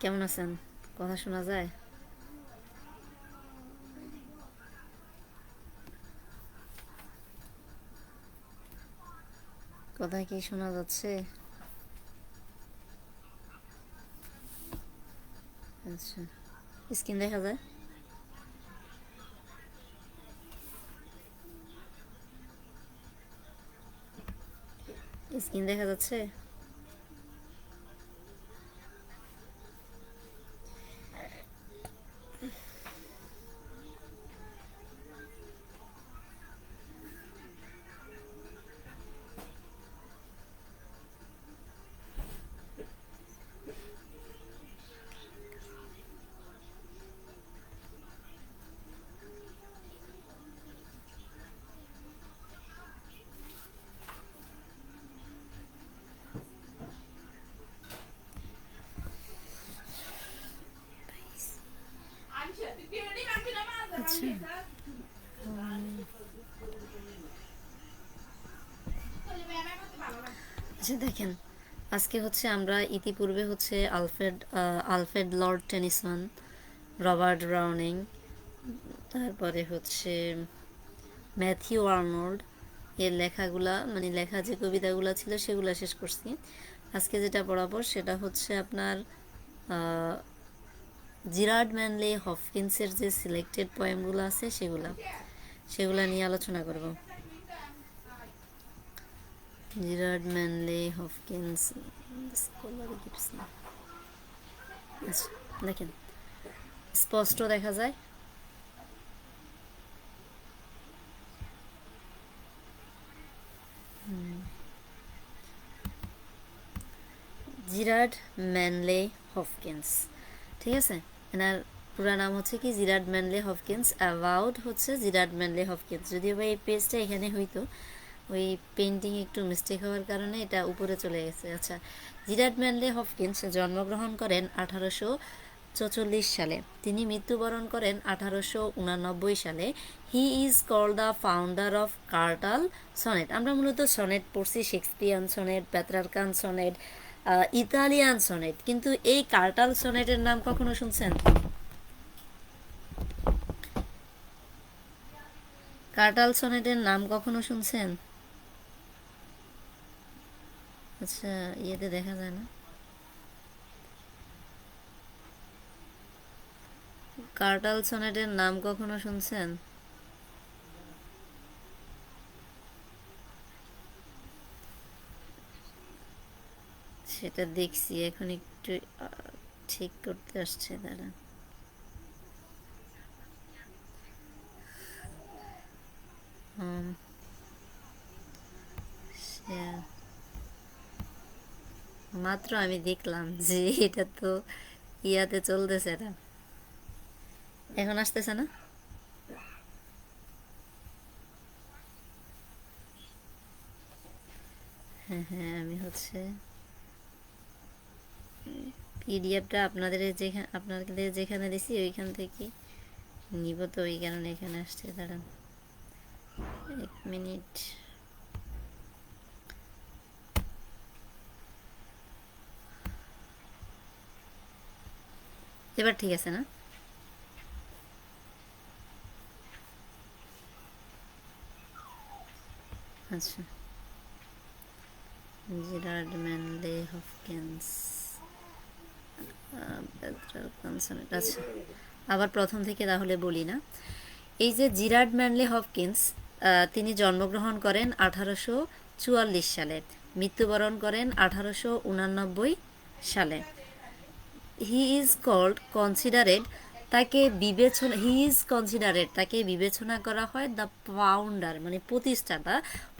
কেমন আছেন? কথা শোনা যায়? কথা কি শোনা যাচ্ছে? আচ্ছা, স্ক্রিন দেখা যায়? স্ক্রিন দেখা যাচ্ছে? আচ্ছা, আচ্ছা দেখেন, আজকে হচ্ছে আমরা ইতিপূর্বে হচ্ছে Alfred Lord Tennyson, Robert Browning, তারপরে হচ্ছে ম্যাথিউ আর্নল্ড এর লেখাগুলা, মানে লেখা যে কবিতাগুলো ছিল সেগুলো শেষ করছি। আজকে যেটা পড়াবো সেটা হচ্ছে আপনার জিরার্ড ম্যানলে হপকিন্সের যে সিলেক্টেড পোয়েমগুলো আছে সেগুলা নিয়ে আলোচনা করব। জিরার্ড ম্যানলে হপকিন্স স্কলারি গিবস না। আচ্ছা, দেখেন, স্পষ্ট দেখা যায়। জিরার্ড ম্যানলে হপকিন্স, ঠিক আছে। এনার পুরা নাম হচ্ছে কি জিরার্ড ম্যানলে হপকিন্স, অ্যাবাউট হচ্ছে জিরার্ড ম্যানলে হপকিন্স। যদিও বা এই পেজটা এখানে হইতো, ওই পেন্টিং একটু মিস্টেক হওয়ার কারণে এটা উপরে চলে গেছে। আচ্ছা, জিরার্ড ম্যানলে হপকিন্স জন্মগ্রহণ করেন 1844 সালে। তিনি মৃত্যুবরণ করেন 1889 সালে। He is called the founder of curtal sonnet. আমরা মূলত সনেট পড়ছি, Shakespearean sonnet, Petrarchan sonnet, Italian sonnet, কিন্তু এই কার্টাল সনেটের নাম কখনো শুনছেন? কার্টাল সনেটের নাম কখনো শুনছেন? আচ্ছা, ইয়েতে দেখা যায় না। কার্টাল সনেটের নাম কখনো শুনছেন? সেটা দেখছি, এখন একটু ঠিক করতে আসছে তারা। মাত্র আমি দেখলাম যে এটা তো ইয়াতে চলতেছে, এটা এখন আসতেছে না। হ্যাঁ হ্যাঁ, আমি হচ্ছে পিডিএফটা আপনাদের যেখানে দিছি ওইখান থেকে নিব, তো ওই কারণে এখানে আসছে। দাঁড়ান 1 মিনিট। এবার ঠিক আছে না? আচ্ছা, জিরার্ড ম্যানলে হপকিন্স, আচ্ছা, আবার প্রথম থেকে তাহলে বলি না। এই যে জিরার্ড ম্যানলে হপকিন্স, তিনি জন্মগ্রহণ করেন 1844 সালে, মৃত্যুবরণ করেন 1889 সালে। হি ইজ কল্ড কনসিডারেড, তাকে বিবেচনা করা হয় দ্য ফাউন্ডার, মানে প্রতিষ্ঠাতা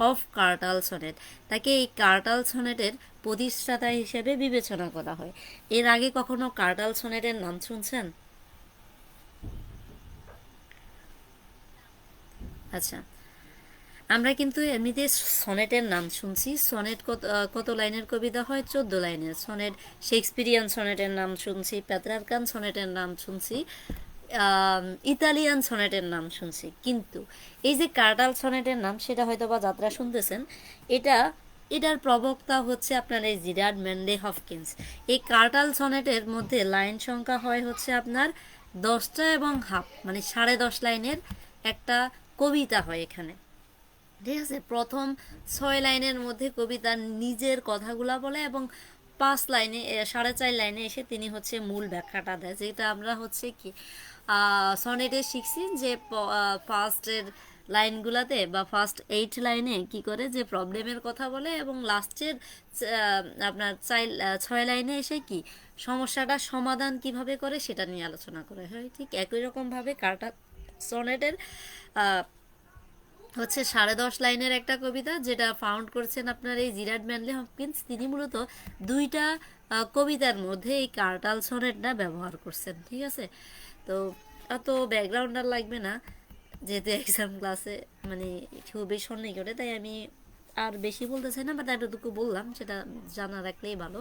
অফ কার্টাল সনেট। তাকে এই কার্টাল সনেটের প্রতিষ্ঠাতা হিসেবে বিবেচনা করা হয়। এর আগে কখনো কার্টাল সনেটের নাম শুনছেন? আচ্ছা, আমরা কিন্তু এমনিতে সনেটের নাম শুনছি। সনেট কত লাইনের কবিতা হয়? 14 লাইনের সনেট। শেক্সপিরিয়ান সনেটের নাম শুনছি, পেত্রারকান সনেটের নাম শুনছি, ইতালিয়ান সনেটের নাম শুনছি, কিন্তু এই যে কার্টাল সনেটের নাম, সেটা হয়তো বা যাত্রা শুনতেছেন, এটা এটার প্রবক্তা হচ্ছে আপনার এই জিরার্ড ম্যানলে হফকিন্স। এই কার্টাল সনেটের মধ্যে লাইন সংখ্যা হয় হচ্ছে আপনার 10টা এবং হাফ, মানে 10.5 লাইনের একটা কবিতা হয় এখানে। ঠিক আছে, প্রথম 6 লাইনের মধ্যে কবিতার নিজের কথাগুলা বলে এবং 5 লাইনে 4.5 লাইনে এসে তিনি হচ্ছে মূল ব্যাখ্যাটা দেয়, যেটা আমরা হচ্ছে কি সনেটে শিখছি যে ফার্স্টের লাইনগুলাতে বা ফার্স্ট 8 লাইনে কি করে যে প্রবলেমের কথা বলে এবং লাস্টের আপনার 6 লাইনে এসে কি সমস্যাটা সমাধান কিভাবে করে সেটা নিয়ে আলোচনা করে হয়। ঠিক একই রকমভাবে কার্টা সনেটের হচ্ছে 10.5 লাইনের একটা কবিতা, যেটা ফাউন্ড করছেন আপনার এই জিরার্ড ম্যানলে হপকিন্স। তিনি মূলত দুইটা কবিতার মধ্যে এই কার্টাল সনেটটা ব্যবহার করছেন। ঠিক আছে, তো অত ব্যাকগ্রাউন্ড আর লাগবে না, যেহেতু এক্সাম ক্লাসে মানে খুবই সন্নিকটে, তাই আমি আর বেশি বলতে চাই না, বাট এতটুকু বললাম, সেটা জানা রাখলেই ভালো।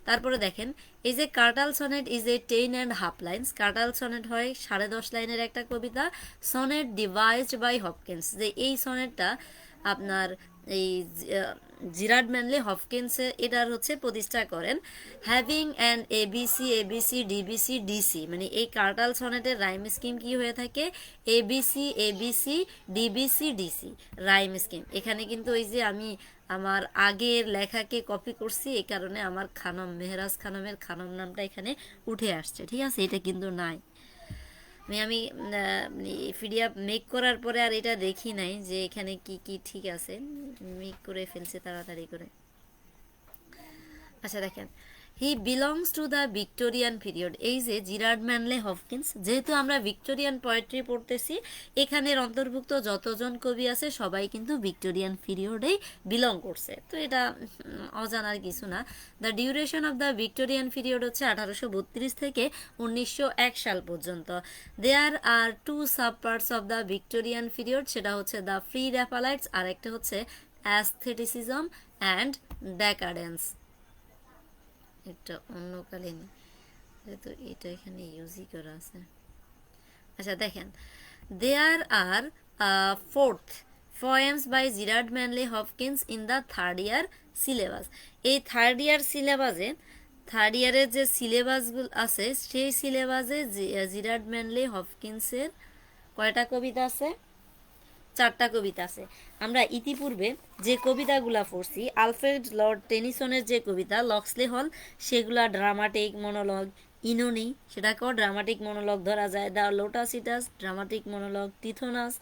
তারপরে দেখেন, এই যে curtal sonnet is a 10.5 lines. Curtal sonnet হয় 10.5 লাইনের একটা কবিতা। সনেট ডিভাইসড বাই হপকিন্স, যে এই সনেটটা আপনার এই জিরার্ড ম্যানলে হপকিন্সে এটার হচ্ছে প্রতিষ্ঠা করেন। Having an ABC ABC DBC DC, মানে এই কার্টাল সনেটের রাইম স্কিম কি হয়ে থাকে, ABC ABC DBC DC rhyme scheme. এখানে কিন্তু ওই যে আমি আমার আগের লেখাকে কপি করছি, এই কারণে আমার খানম, মেহরাজ খানমের খানম নামটা এখানে উঠে আসছে। ঠিক আছে, এটা কিন্তু নাই। আমি পিডিএফ মেক করার পরে আর এটা দেখি নাই যে এখানে কি কি ঠিক আছে, মেক করে ফেলছে তাড়াতাড়ি করে। আচ্ছা দেখেন, হি belongs to the Victorian period. এই যে জিরার্ড ম্যানলে হপকিন্স, যেহেতু আমরা ভিক্টোরিয়ান পোয়েট্রি পড়তেছি, এখানের অন্তর্ভুক্ত যতজন কবি আছে সবাই কিন্তু ভিক্টোরিয়ান পিরিয়ডেই বিলং করছে, তো এটা অজানার কিছু না। The duration of the Victorian period হচ্ছে 1832 থেকে 1901 সাল পর্যন্ত। There are two sub parts of the Victorian period, সেটা হচ্ছে দ্য ফ্রি র্যাপালাইটস আর একটা হচ্ছে অ্যাস্থেটিসিজম অ্যান্ড ডেকাডেন্স। এটা অন্যকালীন, যেহেতু এটা এখানে ইউজই করা আছে। আচ্ছা দেখেন, there are fourth poems by Gerard Manley Hopkins in the third year syllabus. এই থার্ড ইয়ার সিলেবাসে, থার্ড ইয়ারের যে সিলেবাসগুলো আছে সেই সিলেবাসে জিরার্ড ম্যানলে হপকিন্সের কয়টা কবিতা আছে, 4টা কবিতা আছে। আমরা ইতিপূর্বে যে কবিতাগুলা পড়ছি, আলফ্রেড লর্ড টেনিসনের যে কবিতা লক্সলে হল, সেগুলা ড্রামাটিক মনোলগ। ইনোনি, সেটাকেও ড্রামাটিক মনোলগ ধরা যায়। The Lotos Eaters dramatic monologue. Tithonus,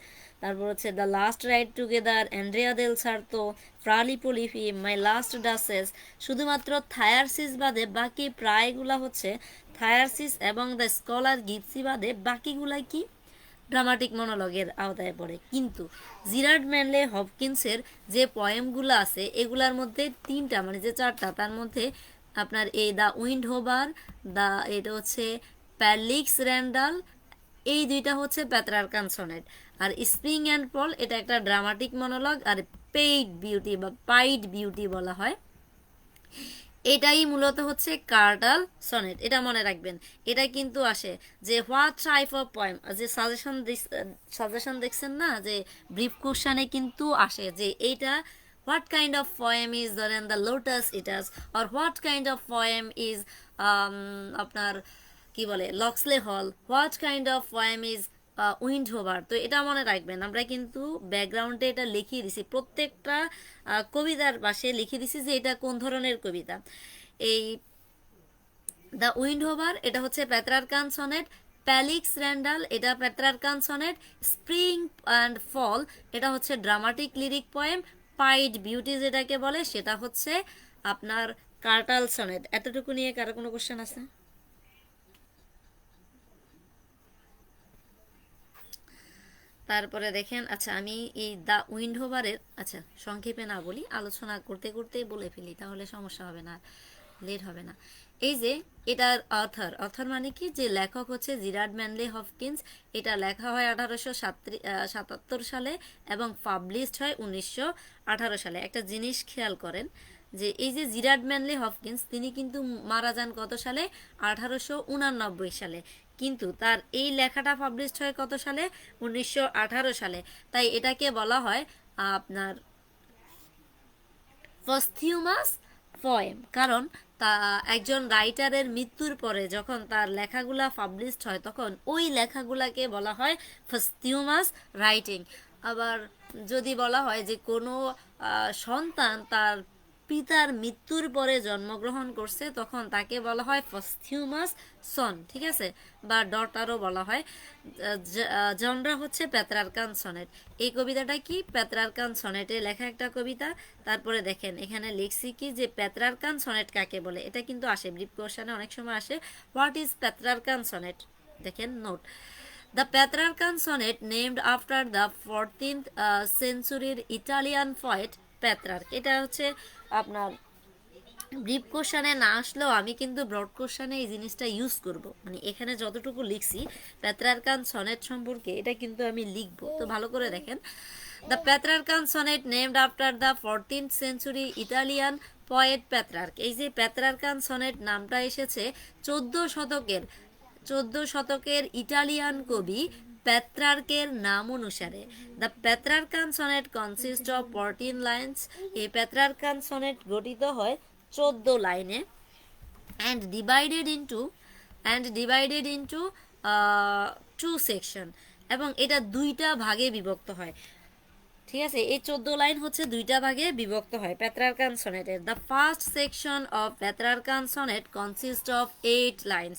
তারপর হচ্ছে the last ride together, Andrea del Sarto, Fra Lippo Lippi, my last duchess. শুধুমাত্র থায়ারসিস বাদে বাকি প্রায়গুলা হচ্ছে, থায়ারসিস এবং দ্য স্কলার গিপসি বাদে বাকিগুলাই কি ড্রামাটিক মনোলগের আওতায় পড়ে। কিন্তু জিরার্ড ম্যানলে হপকিন্সের যে পয়েমগুলো আছে এগুলার মধ্যে 3টা, মানে যে 4টা, তার মধ্যে আপনার এই দ্য উইন্ড হোবার, এটা হচ্ছে প্যালিক্স র্যান্ডাল, এই 2টা হচ্ছে প্যাত্রার্কান সনেট। আর স্প্রিং অ্যান্ড পল, এটা একটা ড্রামাটিক মনোলগ। আর পেইড বিউটি বা পাইড বিউটি বলা হয়, এটাই মূলত হচ্ছে কার্টাল সনেট। এটা মনে রাখবেন, এটা কিন্তু আসে যে হোয়াট টাইপ অফ পয়েম, যে সাজেশন দেখছেন না, যে ব্রিফ কোশ্চানে কিন্তু আসে যে এইটা what kind of poem is, ধরেন দ্য লোটাস ইটাস, আর what kind of poem is আপনার কি বলে Locksley Hall, what kind of poem is Windhover. তো এটা মনে রাখবেন, আমরা কিন্তু ব্যাকগ্রাউন্ডে এটা লিখিয়ে দিছি, প্রত্যেকটা কবিতার পাশে লিখে দিছি যে এটা কোন ধরনের কবিতা। এই দ্য উইন্ড হোভার এটা হচ্ছে পেত্রারকান সনেট, প্যালিক্স র্যান্ডাল এটা পেত্রারকান সনেট, স্প্রিং অ্যান্ড ফল এটা হচ্ছে dramatic lyric poem, pied beauty যেটাকে বলে সেটা হচ্ছে আপনার কার্টাল সনেট। এতটুকু নিয়ে কারো কোনো কোশ্চেন আছে? তারপরে দেখেন, আচ্ছা আমি এই দ্য উইন্ড হোভারের আচ্ছা সংক্ষেপে না বলি, আলোচনা করতে করতেই বলে ফেলি, তাহলে সমস্যা হবে না, লেট হবে না। এই যে এটার অথর মানে কি, যে লেখক হচ্ছে জিরার্ড ম্যানলে হপকিন্স। এটা লেখা হয় 1877 সালে এবং পাবলিশড হয় 1918 সালে। একটা জিনিস খেয়াল করেন, যে এই যে জিরার্ড ম্যানলে হপকিন্স তিনি কিন্তু মারা যান কত সালে, 1889 সালে, কিন্তু তার এই লেখাটা পাবলিশড হয় কত সালে, 1918 সালে। তাই এটাকে বলা হয় আপনার পস্থিউমাস পোয়েম, কারণ তা একজন রাইটারের মৃত্যুর পরে যখন তার লেখাগুলা পাবলিশড হয় তখন ওই লেখাগুলাকে বলা হয় পস্থিউমাস রাইটিং। আবার যদি বলা হয় যে কোনো সন্তান তার পিতার মৃত্যুর পরে জন্মগ্রহণ করছে তখন তাকে বলা হয় পস্থিউমাস সন, ঠিক আছে, বা ডটারও বলা হয়। জনরা হচ্ছে পেত্রার্কান সনেট। এই কবিতাটা কি পেত্রার্কান সনেটে লেখা একটা কবিতা। তারপরে দেখেন এখানে লিখছি কি যে পেত্রার্কান সনেট কাকে বলে, এটা কিন্তু আসে ব্রিফ কোশ্চেনে অনেক সময় আসে, হোয়াট ইজ পেত্রার্কান সনেট। দেখেন note, the Petrarchan sonnet named after the 14th সেঞ্চুরির ইটালিয়ান পয়েট পেত্রার্ক। এটা হচ্ছে আপনার ব্রিফ কোশ্চানে না আসলেও আমি কিন্তু ব্রড কোশ্চানে এই জিনিসটা ইউজ করব, মানে এখানে যতটুকু লিখছি পেত্রার্কান সনেট সম্পর্কে এটা কিন্তু আমি লিখবো। তো ভালো করে দেখেন, the Petrarchan sonnet named after the 14th century Italian poet Petrarch. এই যে পেত্রার্কান সনেট নামটা এসেছে 14 শতকের ইটালিয়ান কবি পেত্রার্কের নাম অনুসারে। The Petrarchan sonnet consist of 14 lines. এই পেত্রার্কান সনেট গঠিত হয় 14 লাইনে and divided into two section, এবং এটা দুইটা ভাগে বিভক্ত হয়, ঠিক আছে। এই 14 লাইন হচ্ছে দুইটা ভাগে বিভক্ত হয় পেত্রার্কান সনেটের। The first section of Petrarchan sonnet consist of 8 lines.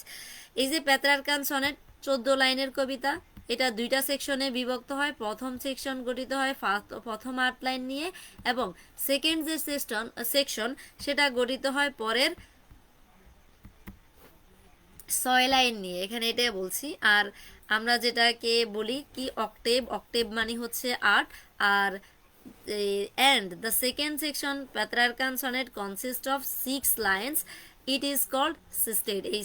এই যে পেত্রার্কান সনেট 14 লাইনের কবিতা, এটা দুইটা সেকশনে বিভক্ত হয়। প্রথম সেকশন গঠিত হয় প্রথম 8 লাইন নিয়ে, এবং সেকেন্ড যে সেকশন সেটা গঠিত হয় পরের 6 লাইন নিয়ে। এখানে এটাই বলছি। আর আমরা যেটাকে বলি কি অক্টেভ মানে হচ্ছে 8। আর and the second section Petrarchan sonnet consists of 6 lines. It is called sistade. এই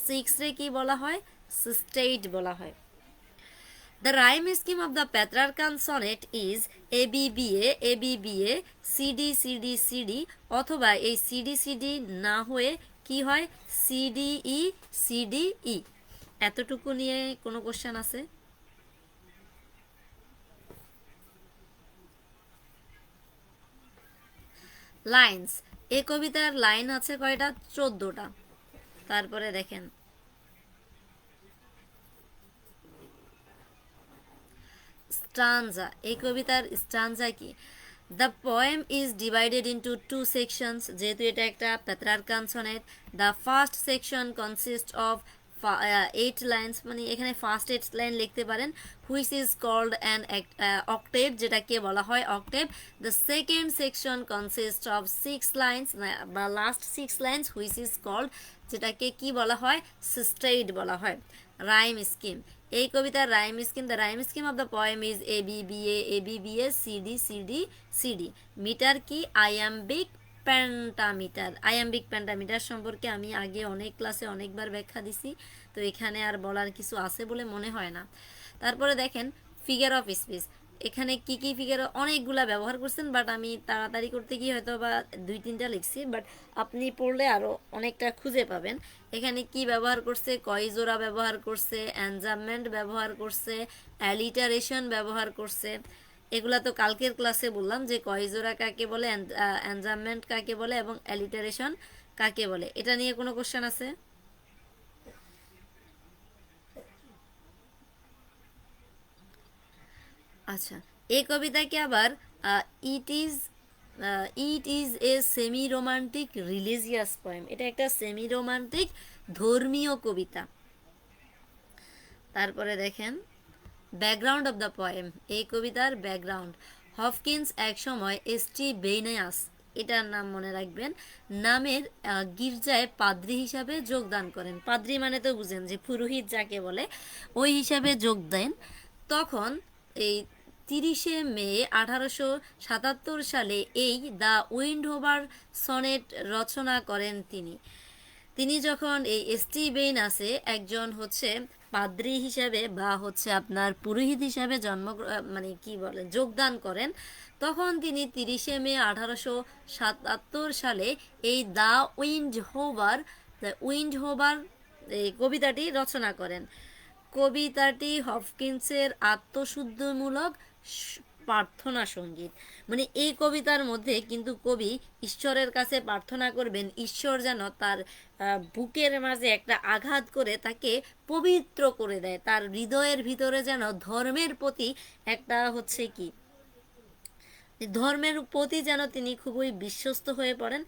6 রে কি বলা হয়? sistade বলা হয়। The rhyme scheme of the Petrarchan sonnet is ABBA ABBA CD CD CD, অথবা এই CD CD না হয়ে কি হয় CDE CDE। এতটুকু নিয়ে কোনো কোশ্চেন আছে? লাইন্স, এই কবিতার লাইন আছে কয়টা? 14টা। তারপরে দেখেন স্টানজা, এই কবিতার স্টানজা কি? The poem is divided into 2 sections, যেহেতু এটা একটা Petrarchan sonnet. The first section consist of 8 lines, মানে এখানে ফার্স্ট 8 লাইন লিখতে পারেন, which is called an octave, যেটাকে বলা হয় octave. The second section consist of 6 lines বা last 6 lines, which is called, যেটাকে কি বলা হয় সিস্টেড বলা হয়। রাইম স্কিম, এই কবিতার rhyme scheme, the rhyme scheme of the poem is ABBA ABBA CD CD CD। Metre কি? Iambic pentameter. আয়াম্বিক পেন্টামিটার সম্পর্কে আমি আগে অনেক ক্লাসে অনেকবার ব্যাখ্যা দিছি, তো এখানে আর বলার কিছু আছে বলে মনে হয় না। তারপরে দেখেন ফিগার অফ স্পিচ, এখানে কি কি ফিগার অনেকগুলা ব্যবহার করছেন, বাট আমি তাড়াতাড়ি করতে গিয়ে হয়তো বা 2-3টা লিখছি, বাট আপনি পড়লে আরও অনেকটা খুঁজে পাবেন। এখানে কি ব্যবহার করছে? কয়জোড়া ব্যবহার করছে, অ্যানজামমেন্ট ব্যবহার করছে, অ্যালিটারেশন ব্যবহার করছে। এগুলা তো কালকের ক্লাসে বললাম যে কয়জোড়া কাকে বলে, অ্যানজামমেন্ট কাকে বলে, এবং অ্যালিটারেশন কাকে বলে। এটা নিয়ে কোনো কোশ্চেন আছে? আচ্ছা, এই কবিতাকে আবার it is a semi romantic religious poem, এটা একটা সেমি রোমান্টিক ধর্মীয় কবিতা। তারপরে দেখেন ব্যাকগ্রাউন্ড অফ দ্য পোয়েম, এই কবিতার ব্যাকগ্রাউন্ড। হফকিন্স এক সময় এসটি বেইনায়াস, এটার নাম মনে রাখবেন, নামের গির্জায় পাদ্রী হিসাবে যোগদান করেন। পাদ্রী মানে তো বুঝেন যে পুরোহিত যাকে বলে, ওই হিসাবে যোগ দেন। তখন এই 30শে মে 1877 সালে এই দ্য উইন্ডহোভার সনেট রচনা করেন তিনি যখন এই এসটি বেইনাসে একজন হচ্ছে পাদ্রী হিসাবে বা হচ্ছে আপনার পুরোহিত হিসাবে মানে কি বলে যোগদান করেন, তখন তিনি 30শে মে 1877 সালে এই দ্য উইন্ডহোভার এই কবিতাটি রচনা করেন। কবিতাটি হপকিন্সের আত্মশুদ্ধিমূলক প্রার্থনা সঙ্গীত। মানে এই কবিতার মধ্যে কিন্তু কবি ঈশ্বরের কাছে প্রার্থনা করবেন ঈশ্বর যেন তার বুকের মাঝে একটা আঘাত করে তাকে পবিত্র করে দেয়, তার হৃদয়ের ভিতরে যেন ধর্মের প্রতি একটা হচ্ছে কি, ধর্মের প্রতি যেন তিনি খুবই বিশ্বস্ত হয়ে পড়েন,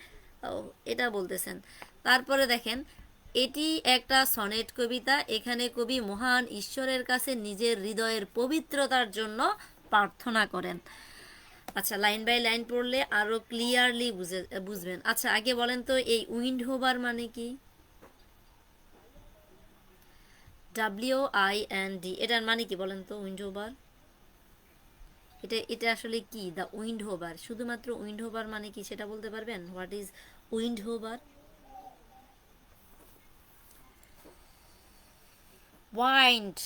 এটা বলতেছেন। তারপরে দেখেন, এটি একটা সনেট কবিতা, এখানে কবি মহান ঈশ্বরের কাছে নিজের হৃদয়ের পবিত্রতার জন্য প্রার্থনা করেন। আচ্ছা, লাইন বাই লাইন পড়লে আরো ক্লিয়ারলি বুঝবেন। আচ্ছা, আগে বলেন তো এই উইন্ড হোভার মানে কি? WIND, এটার মানে কি বলেন তো? উইন্ড হোভার, এটা এটা আসলে কি? দ্য উইন্ড হোভার, শুধুমাত্র উইন্ড হোভার মানে কি সেটা বলতে পারবেন? What is windhover? Wind,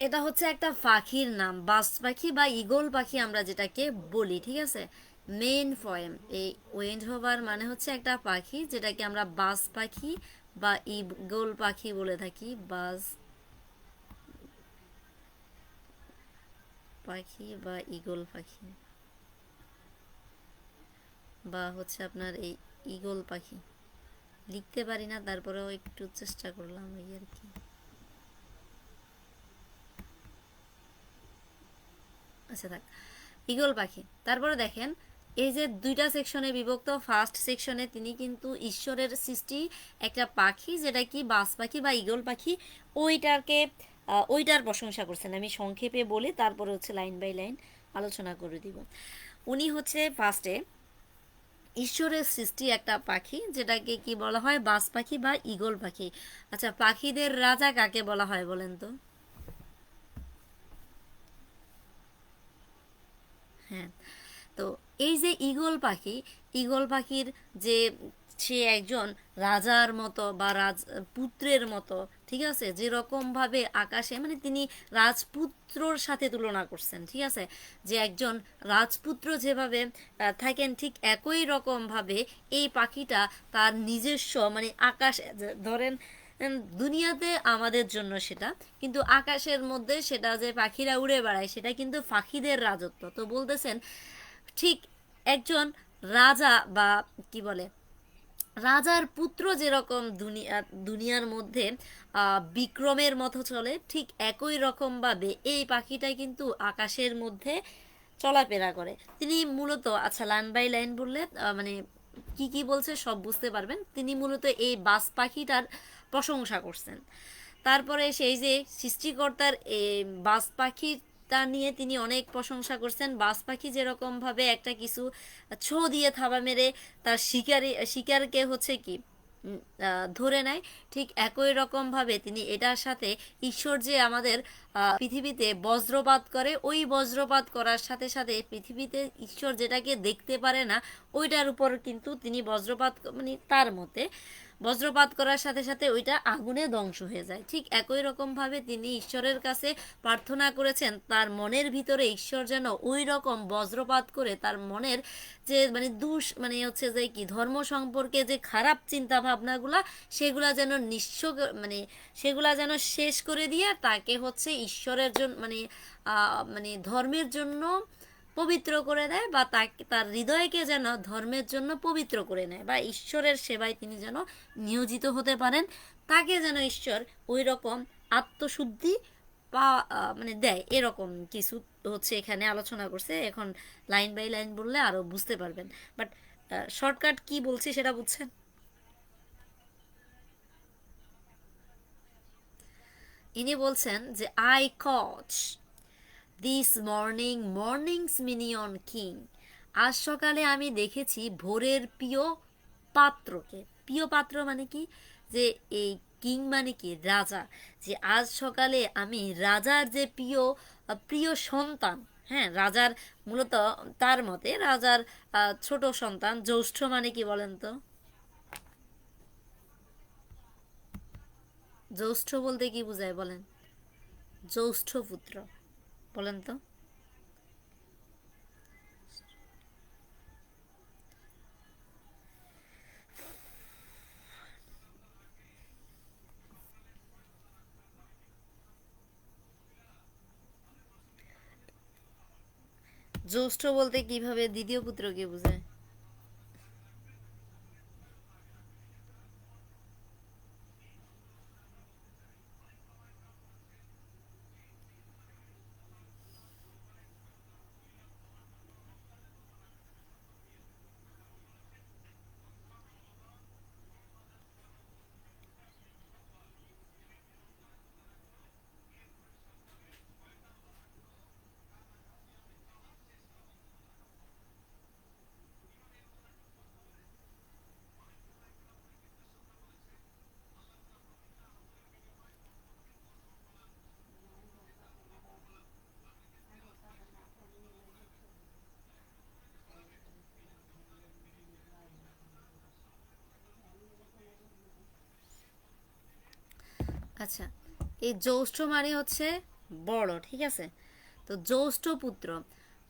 এটা হচ্ছে একটা পাখির নাম, বাজ পাখি বা ঈগল পাখি আমরা যেটাকে বলি, ঠিক আছে? মেন ফয়েম, এই উইন্ড হোভার মানে হচ্ছে একটা পাখি যেটাকে আমরা বাজ পাখি বা ঈগল পাখি বলে থাকি। বাজ পাখি বা ঈগল পাখি, বা হচ্ছে আপনার এই ঈগল পাখি, লিখতে পারি না তারপরেও একটু চেষ্টা করলাম এই আর কি। আচ্ছা থাক, ঈগল পাখি। তারপরে দেখেন, এই যে দুইটা সেকশনে বিভক্ত, ফার্স্ট সেকশনে তিনি কিন্তু ঈশ্বরের সৃষ্টি একটা পাখি যেটা কি বাজ পাখি বা ঈগল পাখি, ওইটাকে ওইটার প্রশংসা করছেন। আমি সংক্ষেপে বলি, তারপরে হচ্ছে লাইন বাই লাইন আলোচনা করে দিব। উনি হচ্ছে ফার্স্টে ঈশ্বরের সৃষ্টি একটা পাখি যেটাকে কি বলা হয়? বাজ পাখি বা ঈগল পাখি। আচ্ছা, পাখিদের রাজা কাকে বলা হয় বলেন তো? হ্যাঁ, তো এই যে ঈগল পাখি, ঈগল পাখির যে সে একজন রাজার মতো বা রাজপুত্রের মতো, ঠিক আছে, যেরকম ভাবে আকাশে, মানে তিনি রাজপুত্রর সাথে তুলনা করছেন, ঠিক আছে, যে একজন রাজপুত্র যেভাবে থাকেন ঠিক একই রকম ভাবে এই পাখিটা তার নিজস্ব, মানে আকাশে ধরেন দুনিয়াতে আমাদের জন্য সেটা, কিন্তু আকাশের মধ্যে সেটা যে পাখিরা উড়ে বেড়ায় সেটা কিন্তু পাখিদের রাজত্ব। তো বলতেছেন ঠিক একজন রাজা বা কি বলে রাজার পুত্র যেরকম দুনিয়ার মধ্যে বিক্রমের মতো চলে, ঠিক একই রকমভাবে এই পাখিটা কিন্তু আকাশের মধ্যে চলাফেরা করে। তিনি মূলত, আচ্ছা লাইন বাই লাইন বললে মানে কি কি বলছে সব বুঝতে পারবেন। তিনি মূলত এই বাজ পাখিটার প্রশংসা করছেন। তারপরে সেই যে সৃষ্টিকর্তার বাজ পাখিটা নিয়ে তিনি অনেক প্রশংসা করছেন। বাজ পাখি যেরকমভাবে একটা কিছু ছো দিয়ে থাবা মেরে তার শিকারকে হচ্ছে কি ধরে নেয়, ঠিক একই রকমভাবে তিনি এটার সাথে ঈশ্বর যে আমাদের পৃথিবীতে বজ্রপাত করে, ওই বজ্রপাত করার সাথে সাথে পৃথিবীতে ঈশ্বর যেটাকে দেখতে পারে না ওইটার উপর কিন্তু তিনি বজ্রপাত, মানে তার মতে বজ্রপাত করার সাথে সাথে ওইটা আগুনে ধ্বংস হয়ে যায়। ঠিক একই রকমভাবে তিনি ঈশ্বরের কাছে প্রার্থনা করেছেন তার মনের ভিতরে ঈশ্বর যেন ওই রকম বজ্রপাত করে তার মনের যে মানে মানে হচ্ছে যে কি ধর্ম সম্পর্কে যে খারাপ চিন্তা ভাবনাগুলা সেগুলা যেন মানে সেগুলা যেন শেষ করে দিয়ে তাকে হচ্ছে ঈশ্বরের জন্য, মানে মানে ধর্মের জন্য পবিত্র করে দেয়, বা তাকে তার হৃদয়কে যেন ধর্মের জন্য পবিত্র করে নেয়, বা ঈশ্বরের সেবায় তিনি যেন নিয়োজিত হতে পারেন, তাকে যেন ঈশ্বর ওই রকম আত্মশুদ্ধি মানে দেয়, এরকম কিছু হচ্ছে এখানে আলোচনা করছে। এখন লাইন বাই লাইন বললে আরো বুঝতে পারবেন, বাট শর্টকাট কি বলছি সেটা বুঝছেন? ইনি বলছেন যে আই কচ this morning mornings minion king, আজ সকালে আমি দেখেছি ভোরের প্রিয় পাত্রকে। প্রিয় পাত্র মানে কি? যে এই কিং মানে কি? রাজা। যে আজ সকালে আমি রাজার যে প্রিয় প্রিয় সন্তান, হ্যাঁ রাজার, মূলত তার মতে রাজার ছোট সন্তান, জ্যৈষ্ঠ মানে কি বলেন তো? জ্যৈষ্ঠ বলতে কি বোঝায় বলেন? জ্যৈষ্ঠ পুত্র বলেন তো? জ্যৈষ্ঠ বলতে কিভাবে দ্বিতীয় পুত্রকে বোঝায়? আচ্ছা, এই জ্যৈষ্ঠ মানে হচ্ছে বড়, ঠিক আছে? তো জ্যৈষ্ঠ পুত্র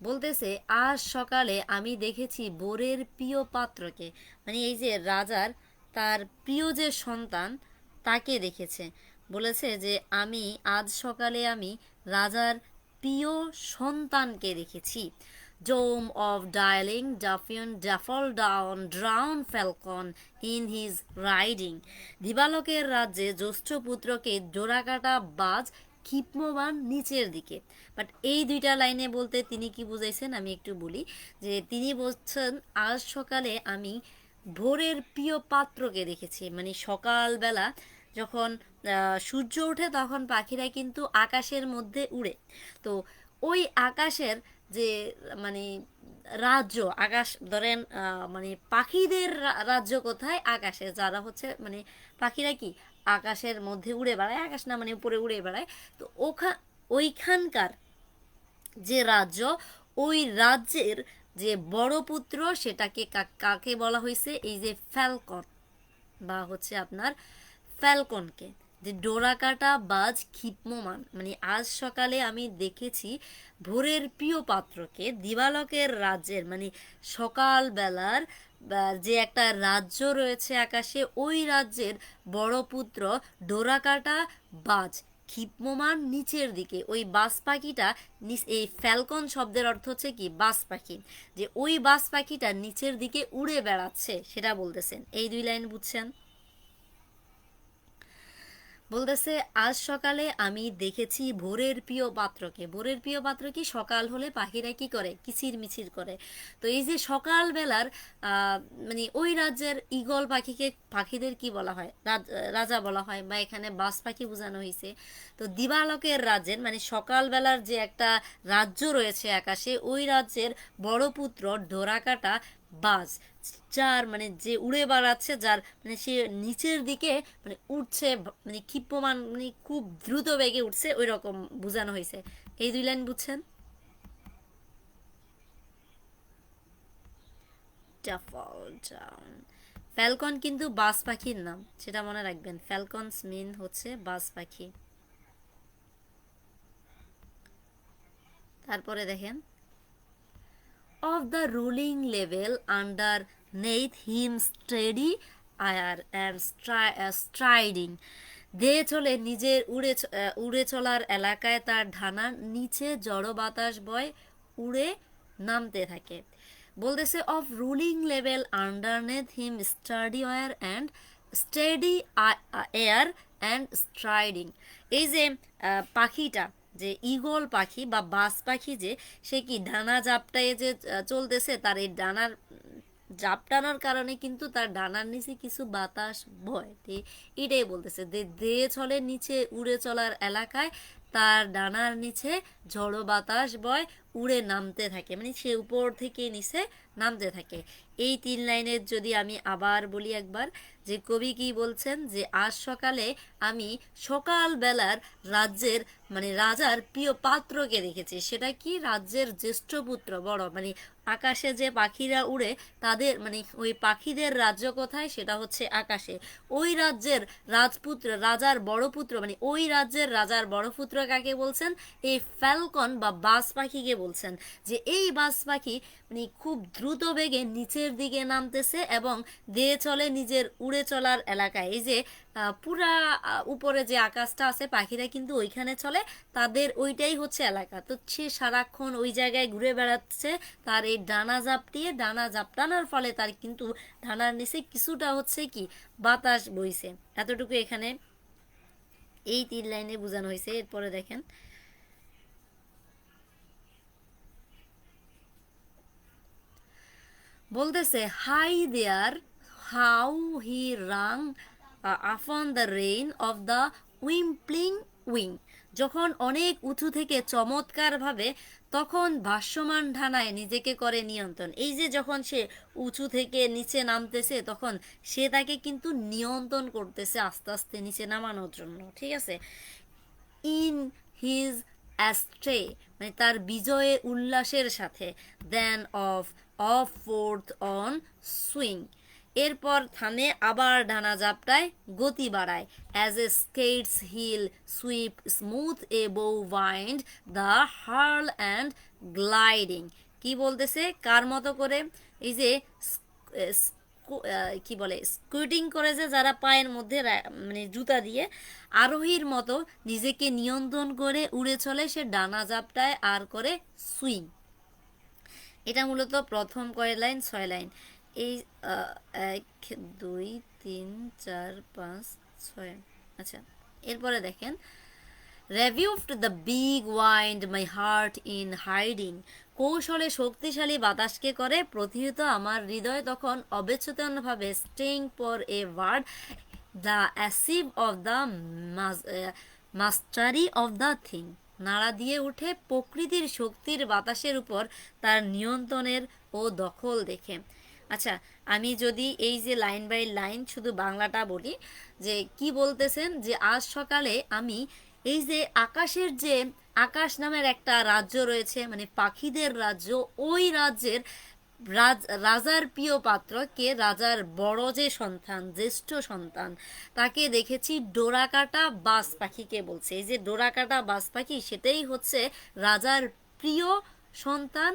বলতেছে আজ সকালে আমি দেখেছি বোরের প্রিয় পাত্রকে, মানে এই যে রাজার তার প্রিয় যে সন্তান তাকে দেখেছে। বলেছে যে আমি আজ সকালে আমি রাজার প্রিয় সন্তানকে দেখেছি। Dome of Darling Duffian Duffel down drown falcon in his riding. দিবালোকের রাজ্যে জ্যৈষ্ঠ পুত্রকে জোড়াকাটা বাজ ক্ষিপ্রমান নিচের দিকে। বাট এই দুইটা লাইনে বলতে তিনি কি বুঝাইছেন আমি একটু বলি, যে তিনি বলছেন আজ সকালে আমি ভোরের প্রিয় পাত্রকে দেখেছি, মানে সকালবেলা যখন সূর্য ওঠে তখন পাখিরা কিন্তু আকাশের মধ্যে উড়ে। তো ওই আকাশের যে মানে রাজ্য, আকাশ ধরেন মানে পাখিদের রাজ্য কোথায়? আকাশে। যারা হচ্ছে মানে পাখিরা কি আকাশের মধ্যে উড়ে বেড়ায়, আকাশ না মানে উপরে উড়ে বেড়ায়। তো ওইখানকার যে রাজ্য, ওই রাজ্যের যে বড় পুত্র সেটাকে কাকে বলা হয়েছে? এই যে ফ্যালকন বা হচ্ছে আপনার ফ্যালকনকে, যে ডোরাকাটা বাজ ক্ষিপ্রমান, মানে আজ সকালে আমি দেখেছি ভোরের প্রিয় পাত্রকে দিবালকের রাজ্যের, মানে সকালবেলার যে একটা রাজ্য রয়েছে আকাশে, ওই রাজ্যের বড় পুত্র ডোরাকাটা বাজ ক্ষিপ্রমান নিচের দিকে। ওই বাজ পাখিটা এই ফ্যালকন শব্দের অর্থ হচ্ছে কি? বাজ পাখি। যে ওই বাজ পাখিটা নিচের দিকে উড়ে বেড়াচ্ছে সেটা বলতেছেন। এই দুই লাইন বুঝছেন? বলতেছে আজ সকালে আমি দেখেছি ভোরের প্রিয় পাত্রকে। ভোরের প্রিয় পাত্র কি? সকাল হলে পাখিরা কি করে? কিচির মিচির করে। তো এই যে সকালবেলার মানে ওই রাজ্যের ঈগল পাখিকে, পাখিদের কি বলা হয়? রাজা বলা হয়, বা এখানে বাজ পাখি বোঝানো হয়েছে। তো দিবালোকের রাজ্যের মানে সকালবেলার যে একটা রাজ্য রয়েছে আকাশে, ওই রাজ্যের বড় পুত্র ডোরাকাটা বাজ, যার মানে যে উড়ে বেড়াচ্ছে, যার মানে সে নিচের দিকে মানে উঠছে, মানে ক্ষিপ্রমান মানে খুব দ্রুত বেগে উঠছে, ওই রকম বোঝানো হয়েছে। এই দুই লাইন বুঝছেন? Fall down. ফ্যালকন কিন্তু বাজ পাখির নাম, সেটা মনে রাখবেন। ফ্যালকনস মিন হচ্ছে বাজ পাখি। তারপরে দেখেন of the ruling level underneath him steady air and striding. ধেয়ে চলে নিজের উড়ে চলার এলাকায় তার ঢানার নিচে জড় বাতাস বয়, উড়ে নামতে থাকে। বলতেছে of rolling level underneath him study war and steady air and striding. এই যে পাখিটা, যে ঈগল পাখি বা বাজ পাখি, যে সে কি ডানা জাপটায় যে চলতেছে, তার এই ডানার জাপটানোর কারণে কিন্তু তার ডানার নিচে কিছু বাতাস বয়। এটাই বলতেছে যে দেশ হলে নিচে উড়ে চলার এলাকায় তার ডানার নিচে ঝড়ো বাতাস বয়, উড়ে নামতে থাকে, মানে সে উপর থেকে নিচে নামতে থাকে। এই তিন লাইনের যদি আমি আবার বলি একবার, যে কবি কি বলছেন? যে আজ সকালে আমি সকালবেলার রাজ্যের মানে রাজার প্রিয় পাত্রকে দেখেছি। সেটা কি? রাজ্যের জ্যেষ্ঠ পুত্র, বড়, মানে আকাশে যে পাখিরা উড়ে তাদের মানে ওই পাখিদের রাজ্য কোথায়? সেটা হচ্ছে আকাশে। ওই রাজ্যের রাজপুত্র, রাজার বড় পুত্র, মানে ওই রাজ্যের রাজার বড় পুত্র কাকে বলছেন? এই ফ্যালকন বা বাজ পাখিকে বলছেন যে এই বাজ পাখি মানে খুব দ্রুত বেগে নিচের দিকে নামতেছে এবং দিয়ে চলে নিজের উড়ে চলার এলাকায়। এই যে পুরা উপরে যে আকাশটা আছে পাখিরা কিন্তু ওইখানে চলে, তাদের ওইটাই হচ্ছে এলাকা। তো সে সারাক্ষণ ওই জায়গায় ঘুরে বেড়াচ্ছে, তার এই ডানা ঝাপটিয়ে ডানা ঝাপটানোর ফলে তার কিন্তু ডানার নিচে কিছুটা হচ্ছে কি বাতাস বইছে। এতটুকু এখানে এই 3 লাইনে বোঝানো হয়েছে। এরপরে দেখেন বলতেছে hi there how he rang upon the rein of the wimpling wing. যখন অনেক উঁচু থেকে চমৎকারভাবে তখন ভাসমান ডানায় নিজেকে করে নিয়ন্ত্রণ। এই যে যখন সে উঁচু থেকে নিচে নামতেছে তখন সে তাকে কিন্তু নিয়ন্ত্রণ করতেছে আস্তে আস্তে নিচে নামানোর জন্য, ঠিক আছে। ইন হিজ অ্যাস্ট্রে মানে তার বিজয়ে উল্লাসের সাথে, then off forth on swing এরপর থামে আবার ডানা জাপটায় গতি বাড়ায়। As a skate's heel sweep smooth a bow wind the hurl and gliding. কি বলতেছে কার মতো করে? এই যে কি বলে স্কুটিং করে যে যারা পায়ের মধ্যে মানে জুতা দিয়ে আরোহীর মতো নিজেকে নিয়ন্ত্রণ করে উড়ে চলে সে ডানা জাপটায় আর করে সুইং। এটা মূলত প্রথম কয় লাইন 6 লাইন। এই 1 2 3 4 5 6। আচ্ছা এরপরে দেখেন rebuffed the big wind my heart in hiding. কৌশলে শক্তিশালী বাতাসকে করে প্রতিহত আমার হৃদয় তখন অবচেতনভাবে staying for a word the achieve of the mastery of the thing. নাড়া দিয়ে উঠে প্রকৃতির শক্তির বাতাসের উপর তার নিয়ন্ত্রণের ও দখল দেখে। আচ্ছা আমি যদি এই যে লাইন বাই লাইন শুধু বাংলাটা বলি, যে কি বলতেছেন যে আজ সকালে আমি এই যে আকাশের যে আকাশ নামের একটা রাজ্য রয়েছে মানে পাখিদের রাজ্য, ওই রাজ্যের রাজার প্রিয় পাত্র কে রাজার বড় যে সন্তান জ্যেষ্ঠ সন্তান তাকে দেখেছি ডোরাকাটা বাজ পাখিকে বলছে। এই যে ডোরাকাটা বাজ পাখি সেটাই হচ্ছে রাজার প্রিয় সন্তান,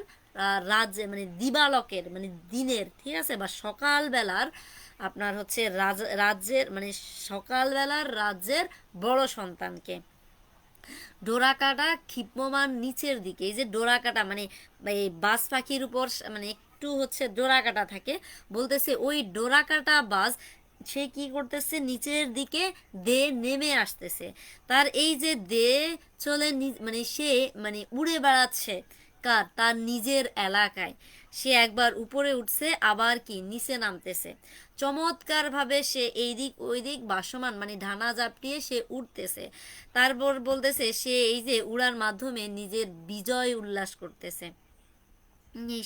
রাজ্যে মানে দিবালকের মানে দিনের, ঠিক আছে, বা সকালবেলার আপনার হচ্ছে রাজ্যের মানে সকালবেলার রাজ্যের বড় সন্তানকে। ডোরাকাটা ক্ষিপ্যমান নিচের দিকে, এই যে ডোরাকাটা মানে এই বাজ পাখির উপর মানে একটু হচ্ছে ডোরাকাটা থাকে, বলতেছে ওই ডোরাকাটা বাজ সে কি করতেছে নিচের দিকে দে নেমে আসতেছে। তার এই যে দে চলে মানে সে মানে উড়ে বেড়াচ্ছে কার তার নিজের এলাকায়। সে একবার উপরে উঠছে আবার কি নিচে নামতেছে, চমৎকারভাবে সে এই দিক ওই দিক ভাসমান মানে ডানা ঝাপটিয়ে সে উঠতেছে। তারপর বলতেছে সে এই যে উড়ার মাধ্যমে নিজের বিজয় উল্লাস করতেছে,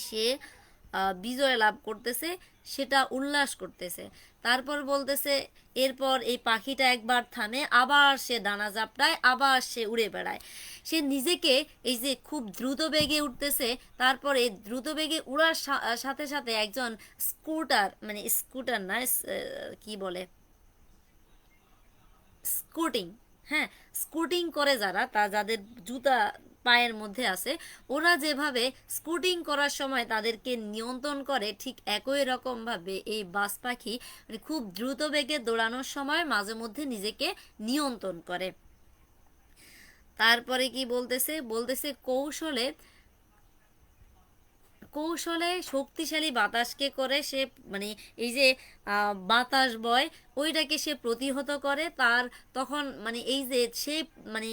সে বিজয় লাভ করতেছে সেটা উল্লাস করতেছে। তারপর বলতেছে এরপর এই পাখিটা একবার থামে আবার সে ডানা ঝাপটায় আবার সে উড়ে বেড়ায়। সে নিজেকে এই যে খুব দ্রুত বেগে উঠতেছে, তারপরে দ্রুত বেগে উড়ার সাথে সাথে একজন স্কুটার মানে স্কুটার না কি বলে স্কুটিং, হ্যাঁ স্কুটিং করে যারা যাদের জুতা পায়ের মধ্যে আছে ওরা যেভাবে স্কুটিং করার সময় তাদেরকে নিয়ন্ত্রণ করে ঠিক একই রকমভাবে এই বাজ পাখি মানে খুব দ্রুত বেগে দৌড়ানোর সময় মাঝে মধ্যে নিজেকে নিয়ন্ত্রণ করে। তারপরে কি বলতেছে বলতেছে কৌশলে কৌশলে শক্তিশালী বাতাসকে করে সে মানে এই যে বাতাস বয় ওইটাকে সে প্রতিহত করে। তার তখন মানে এই যে সে মানে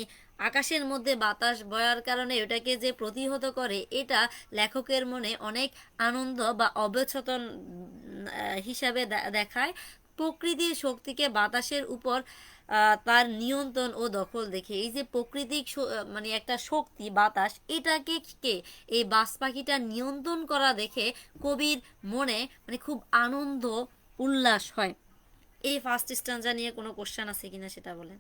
আকাশের মধ্যে বাতাস বয়ার কারণে ওটাকে যে প্রতিহত করে এটা লেখকের মনে অনেক আনন্দ বা অবচেতন হিসাবে দেখায়। প্রকৃতির শক্তিকে বাতাসের উপর তার নিয়ন্ত্রণ ও দখল দেখে এই যে প্রাকৃতিক মানে একটা শক্তি বাতাস এটাকে কে এই বাজ পাখিটা নিয়ন্ত্রণ করা দেখে কবির মনে মানে খুব আনন্দ উল্লাস হয়। এই ফার্স্ট স্ট্যান্জা নিয়ে কোনো কোশ্চেন আছে কিনা সেটা বলেন।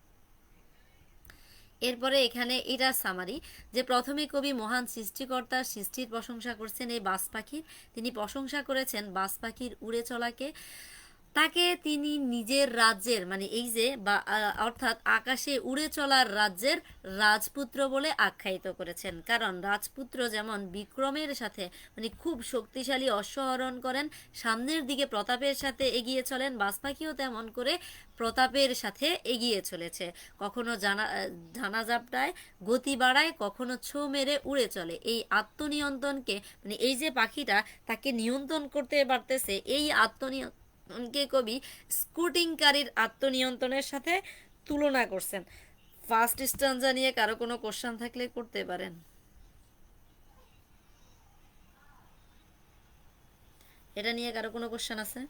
এরপরে এখানে এটা সামারি যে প্রথমে কবি মহান সৃষ্টিকর্তার সৃষ্টির প্রশংসা করছেন এই বাজ পাখির। তিনি প্রশংসা করেছেন বাজ পাখির উড়ে চলাকে, তাকে তিনি নিজের রাজ্যের মানে এই যে বা অর্থাৎ আকাশে উড়ে চলার রাজ্যের রাজপুত্র বলে আখ্যায়িত করেছেন। কারণ রাজপুত্র যেমন বিক্রমের সাথে মানে খুব শক্তিশালী অশ্বারোহণ করেন, সামনের দিকে প্রতাপের সাথে এগিয়ে চলেন, বাজ পাখিও তেমন করে প্রতাপের সাথে এগিয়ে চলেছে। কখনো জানা জাপটায় গতি বাড়ায়, কখনো ছো মেরে উড়ে চলে। এই আত্মনিয়ন্ত্রণকে মানে এই যে পাখিটা তাকে নিয়ন্ত্রণ করতে পারতেছে, এই আত্মনিয়ন্ত্রণকে কবি স্কুটিংকারীর আত্মনিয়ন্ত্রণের সাথে তুলনা করছেন। ফার্স্ট স্টাঞ্জা নিয়ে কারো কোনো কোশ্চেন থাকলে করতে পারেন। এটা নিয়ে কারো কোনো কোশ্চেন আছে?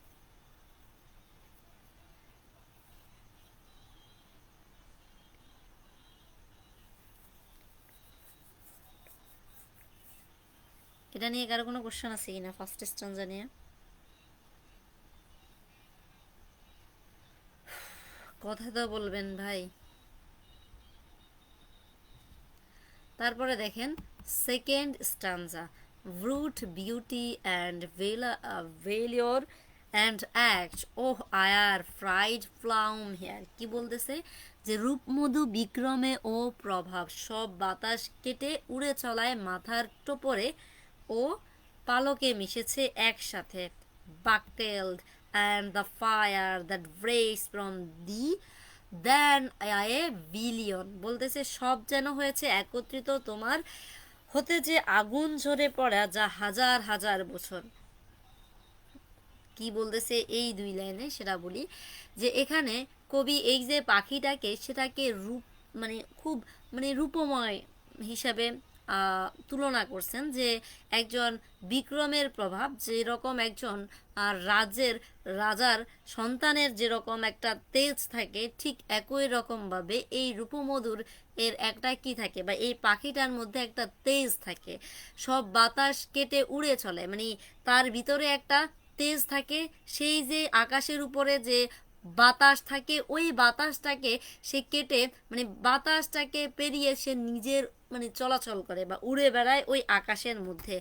এটা নিয়ে কারো কোনো কোশ্চেন আছে কিনা ফার্স্ট স্টাঞ্জা নিয়ে? কথা তো বলবেন ভাই। তারপরে দেখেন second stanza, brute beauty and valour and act oh air pride plume here. কি বলতেছে যে রূপমধু বিক্রমে ও প্রভাব, সব বাতাস কেটে উড়ে চলায় মাথার টোপরে ও পালকে মিশেছে একসাথে। Buckled and the fire that breaks from thee then a billion. বলতেছে সব যেন হয়েছে একত্রিত তোমার হতে, যে আগুন ঝরে পড়া যা হাজার হাজার বছর। কি বলতেছে এই দুই লাইনে সেটা বলি, যে এখানে কবি এই যে পাখিটাকে সেটাকে রূপ মানে খুব মানে রূপময় হিসাবে তুলনা করছেন, যে একজন বিক্রমের প্রভাব যেরকম একজন রাজ্যের রাজার সন্তানের যেরকম একটা তেজ থাকে, ঠিক একই রকমভাবে এই রূপমধুর এর একটা কি থাকে বা এই পাখিটার মধ্যে একটা তেজ থাকে। সব বাতাস কেটে উড়ে চলে মানে তার ভিতরে একটা তেজ থাকে। সেই যে আকাশের উপরে যে বাতাস থাকে ওই বাতাসটাকে সে কেটে মানে বাতাসটাকে পেরিয়ে সে নিজের মানে চলাচল করে বা উড়ে বেড়ায় ওই আকাশের মধ্যে।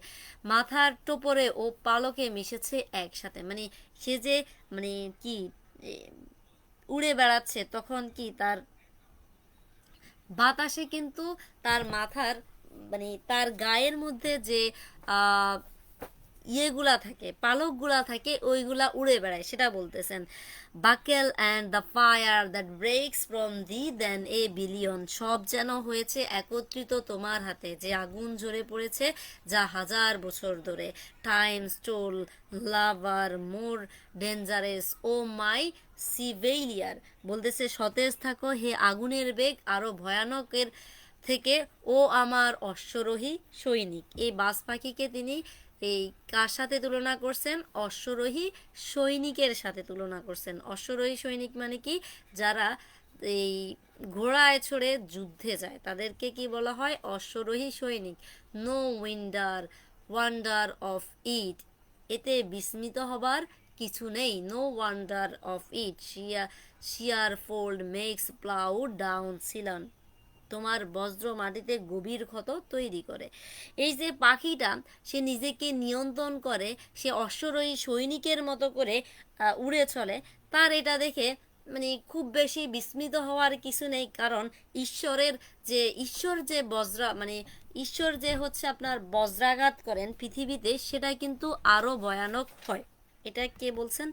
মাথার টোপরে ও পালকে মিশেছে একসাথে, মানে সে যে মানে কি উড়ে বেড়াচ্ছে তখন কি তার বাতাসে কিন্তু তার মাথার মানে তার গায়ের মধ্যে যে ইয়েগুলা থাকে পালকগুলা থাকে ওইগুলা উড়ে বেড়ায় সেটা বলতেছেন। Buckle and the fire that breaks from thee then a billion, সব যেন হয়েছে একত্রিত তোমার হাতে, যে আগুন ঝরে পড়েছে যা হাজার বছর ধরে। টাইম স্টোল লাভার মোর ডেঞ্জারেস ও মাই সিভেইলিয়ার। বলতেছে সতেজ থাকো হে আগুনের বেগ, আরো ভয়ানকের থেকে ও আমার অশ্বরোহী সৈনিক। এই বাজ পাখিকে তিনি এই কার সাথে তুলনা করছেন? অশ্বরোহী সৈনিকের সাথে তুলনা করছেন। অশ্বরোহী সৈনিক মানে কি? যারা এই ঘোড়ায় চড়ে যুদ্ধে যায় তাদেরকে কি বলা হয়? অশ্বরোহী সৈনিক। নো ওয়ান্ডার অফ ইট, এতে বিস্মিত হবার কিছু নেই। No wonder of it, sheer plod makes plough down sillion, তোমার বজ্র মাটিতে গভীর ক্ষত তৈরি করে। এই যে পাখিটা সে নিজেকে নিয়ন্ত্রণ করে, সে অশ্বরোহী সৈনিকের মতো করে উড়ে চলে, তার এটা দেখে মানে খুব বেশি বিস্মিত হওয়ার কিছু নেই। কারণ ঈশ্বর যে মানে ঈশ্বর যে হচ্ছে আপনার বজ্রাঘাত করেন পৃথিবীতে, সেটা কিন্তু আরো ভয়ানক হয়। এটা কে বলছেন?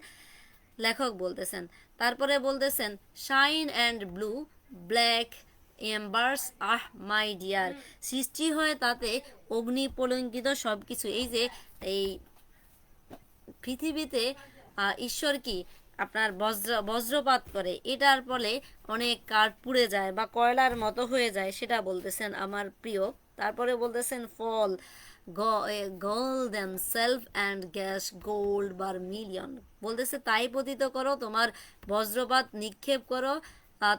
লেখক বলতেছেন। তারপরে বলতেছেন shine and blue black embers ah my dear, সৃষ্টি হয় তাতে অগ্নি পলঙ্কিত সব কিছু। এই যে এই পৃথিবীতে ঈশ্বর কি আপনার বজ্রপাত করে, এটার ফলে অনেক কাঠ পুড়ে যায় বা কয়লার মতো হয়ে যায়, সেটা বলতেছেন আমার প্রিয়। তারপরে বলতেছেন ফল gold themselves and gas gold bar million. বলতেছে তাই পতিত করো, তোমার বজ্রপাত নিক্ষেপ করো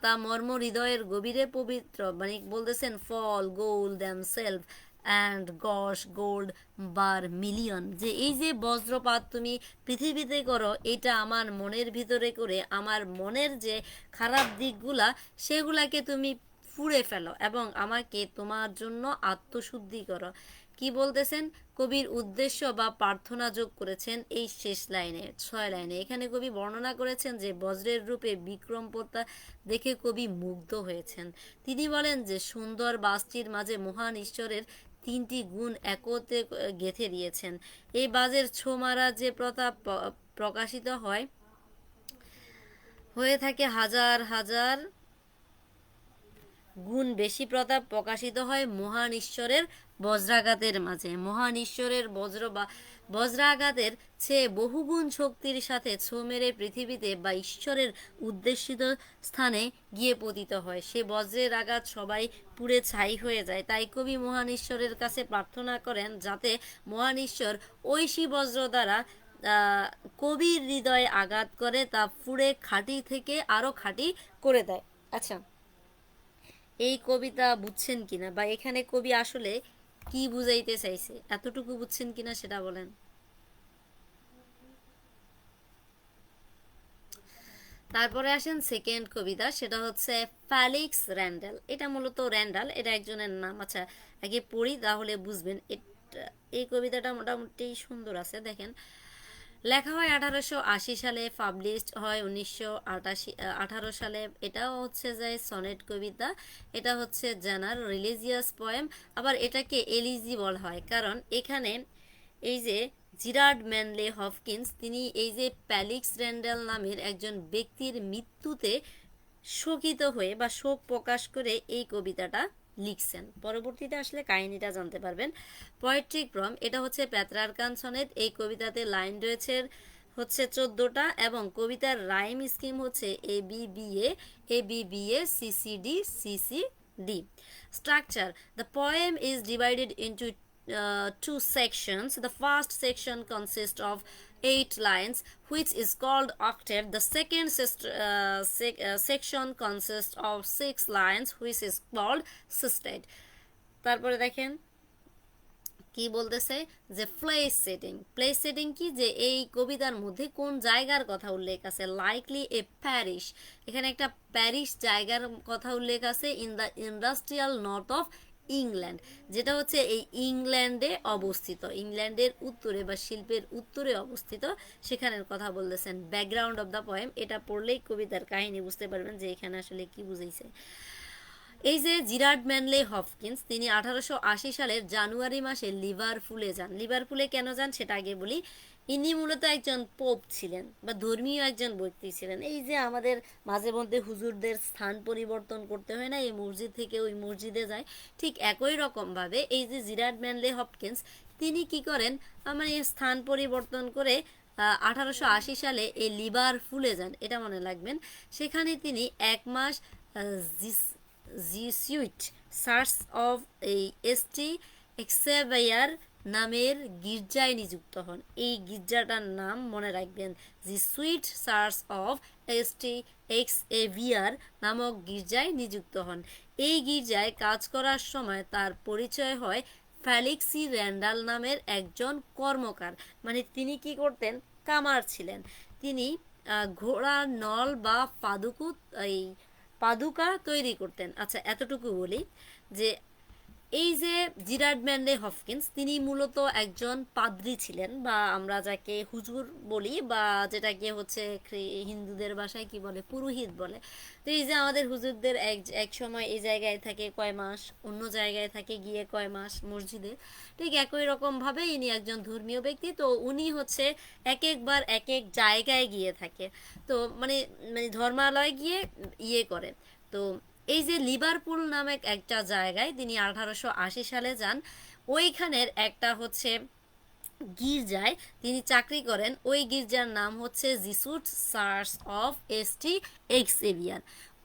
তা মর্ম হৃদয়ের গভীরে পবিত্র। মানে বলতেছেন ফল gold themselves and Gauss gold bar million, যে এই যে বজ্রপাত তুমি পৃথিবীতে করো এটা আমার মনের ভিতরে করে আমার মনের যে খারাপ দিকগুলা সেগুলাকে তুমি ফুঁড়ে ফেলো এবং আমাকে তোমার জন্য আত্মশুদ্ধি করো। কি বলতেছেন, কবির উদ্দেশ্য বা প্রার্থনা যোগ করেছেন এই শেষ লাইনে, 6 লাইনে। এখানে কবি বর্ণনা করেছেন যে বজ্রের রূপে বিক্রমপতা দেখে কবি মুগ্ধ হয়েছেন। তিনি বলেন যে সুন্দর বাসটির মাঝে মহান ঈশ্বরের 3টি গুণ একত্রে গেঁথে দিয়েছেন। এই বাজের ছোমারা যে প্রতাপ প্রকাশিত হয়ে থাকে হাজার হাজার গুণ বেশি প্রতাপ প্রকাশিত হয় মহান ঈশ্বরের বজ্রাঘাতের মাঝে। মহান ঈশ্বরের বজ্রাঘাতের চেয়ে বহুগুণ শক্তির সাথে ছো মেরে পৃথিবীতে বা ঈশ্বরের উদ্দেশিত স্থানে গিয়ে পতিত হয়। সে বজ্রের আঘাত সবাই পুড়ে ছাই হয়ে যায়। তাই কবি মহান ঈশ্বরের কাছে প্রার্থনা করেন যাতে মহান ঈশ্বর ঐশী বজ্র দ্বারা কবির হৃদয়ে আঘাত করে তা পুড়ে খাঁটি থেকে আরো খাঁটি করে দেয়। আচ্ছা, এই কবিতা বুঝছেন কিনা, বা এখানে কবি আসলে কি বুঝাইতে চাইছে, এতটুকু বুঝছেন কিনা সেটা বলেন। তারপরে আসেন সেকেন্ড কবিতা, সেটা হচ্ছে ফেলিক্স র্যান্ডাল। এটা মূলত র্যান্ডাল, এটা একজনের নাম। আচ্ছা, আগে পড়ি তাহলে বুঝবেন। এই কবিতাটা মোটামুটি সুন্দর আছে, দেখেন। লেখা হয় 1880 সালে, পাবলিশড হয় 1918 সালে। এটাও হচ্ছে যে সনেট কবিতা, এটা হচ্ছে জানার রিলিজিয়াস পোয়েম। আবার এটাকে এলিজি বলা হয় কারণ এখানে এই যে জিরার্ড ম্যানলে হপকিন্স, তিনি এই যে ফেলিক্স র্যান্ডাল নামের একজন ব্যক্তির মৃত্যুতে শোকিত হয়ে বা শোক প্রকাশ করে এই কবিতাটা লিখছেন। পরবর্তীতে আসলে কাহিনীটা জানতে পারবেন। পোয়েট্রিক প্রম, এটা হচ্ছে পেত্রারকান সনেট। এই কবিতাতে লাইন রয়েছে হচ্ছে 14টা এবং কবিতার রাইম স্কিম হচ্ছে A B B A C C D C C D. Structure, the poem is divided into two sections. The first section consists of 8 lines, which is called octave. The second section consists of 6 lines, which is called sisted. তারপরে দেখেন কি বলতেছে যে place setting কি, যে এই কবিতার মধ্যে কোন জায়গার কথা উল্লেখ আছে। লাইকলি এ প্যারিশ, এখানে একটা প্যারিস জায়গার কথা উল্লেখ আছে। In the industrial north of England, যেটা হচ্ছে এই ইংল্যান্ডে অবস্থিত, ইংল্যান্ডের উত্তরে বা শিল্পের উত্তরে অবস্থিত, সেখানের কথা বলতেছেন। ব্যাকগ্রাউন্ড অফ দ্য পোয়েম, এটা পড়লেই কবিতার কাহিনী বুঝতে পারবেন যে এখানে আসলে কি বুঝাইছে। এই যে জিরার্ড ম্যানলে হপকিন্স, তিনি 1880 সালের জানুয়ারি মাসে লিভারপুলে যান। লিভারপুলে কেন যান সেটা আগে বলি। ইনি মূলত একজন পোপ ছিলেন বা ধর্মীয় একজন ব্যক্তি ছিলেন। এই যে আমাদের মাঝে মধ্যে হুজুরদের স্থান পরিবর্তন করতে হয় না, এই মসজিদ থেকে ওই মসজিদে যায়, ঠিক একই রকমভাবে এই যে জিরার্ড ম্যানলে হপকিন্স, তিনি কি করেন, মানে স্থান পরিবর্তন করে 1880 সালে এই লিভারপুলে যান, এটা মনে রাখবেন। সেখানে তিনি 1 মাস জিসুইট চার্চ অফ এই এসটি এক্সেভায়ার নামের গির্জায় নিযুক্ত হন। এই গির্জাটার নাম মনে রাখবেন, জিসুইট চার্চ অফ এসটি এক্সেভিয়ার নামক গির্জায় নিযুক্ত হন। এই গির্জায় কাজ করার সময় তার পরিচয় হয় ফেলিক্সি র্যান্ডাল নামের একজন কর্মকার। মানে তিনি কি করতেন, কামার ছিলেন। তিনি ঘোড়ার নল বা পাদুকা তৈরি করতেন। আচ্ছা, এতটুকু বলি যে এই যে জিরার্ড ম্যানলে হপকিন্স, তিনি মূলত একজন পাদ্রী ছিলেন, বা আমরা যাকে হুজুর বলি, বা যেটাকে হচ্ছে হিন্দুদের ভাষায় কি বলে, পুরোহিত বলে। তো এই যে আমাদের হুজুরদের এক সময় এই জায়গায় থাকে কয় মাস, অন্য জায়গায় থাকে গিয়ে কয় মাস মসজিদে, ঠিক একই রকমভাবে ইনি একজন ধর্মীয় ব্যক্তি। তো উনি হচ্ছে একবার এক এক জায়গায় গিয়ে থাকে, তো মানে মানে ধর্মালয় গিয়ে করে। তো এই যে লিভারপুল নামে একটা জায়গায় তিনি 1880 সালে যান। ওইখানের একটা হচ্ছে গির্জায় তিনি চাকরি করেন। ওই গির্জার নাম হচ্ছে জিসুট চার্চ অফ এসটি এক্সেভিয়ার।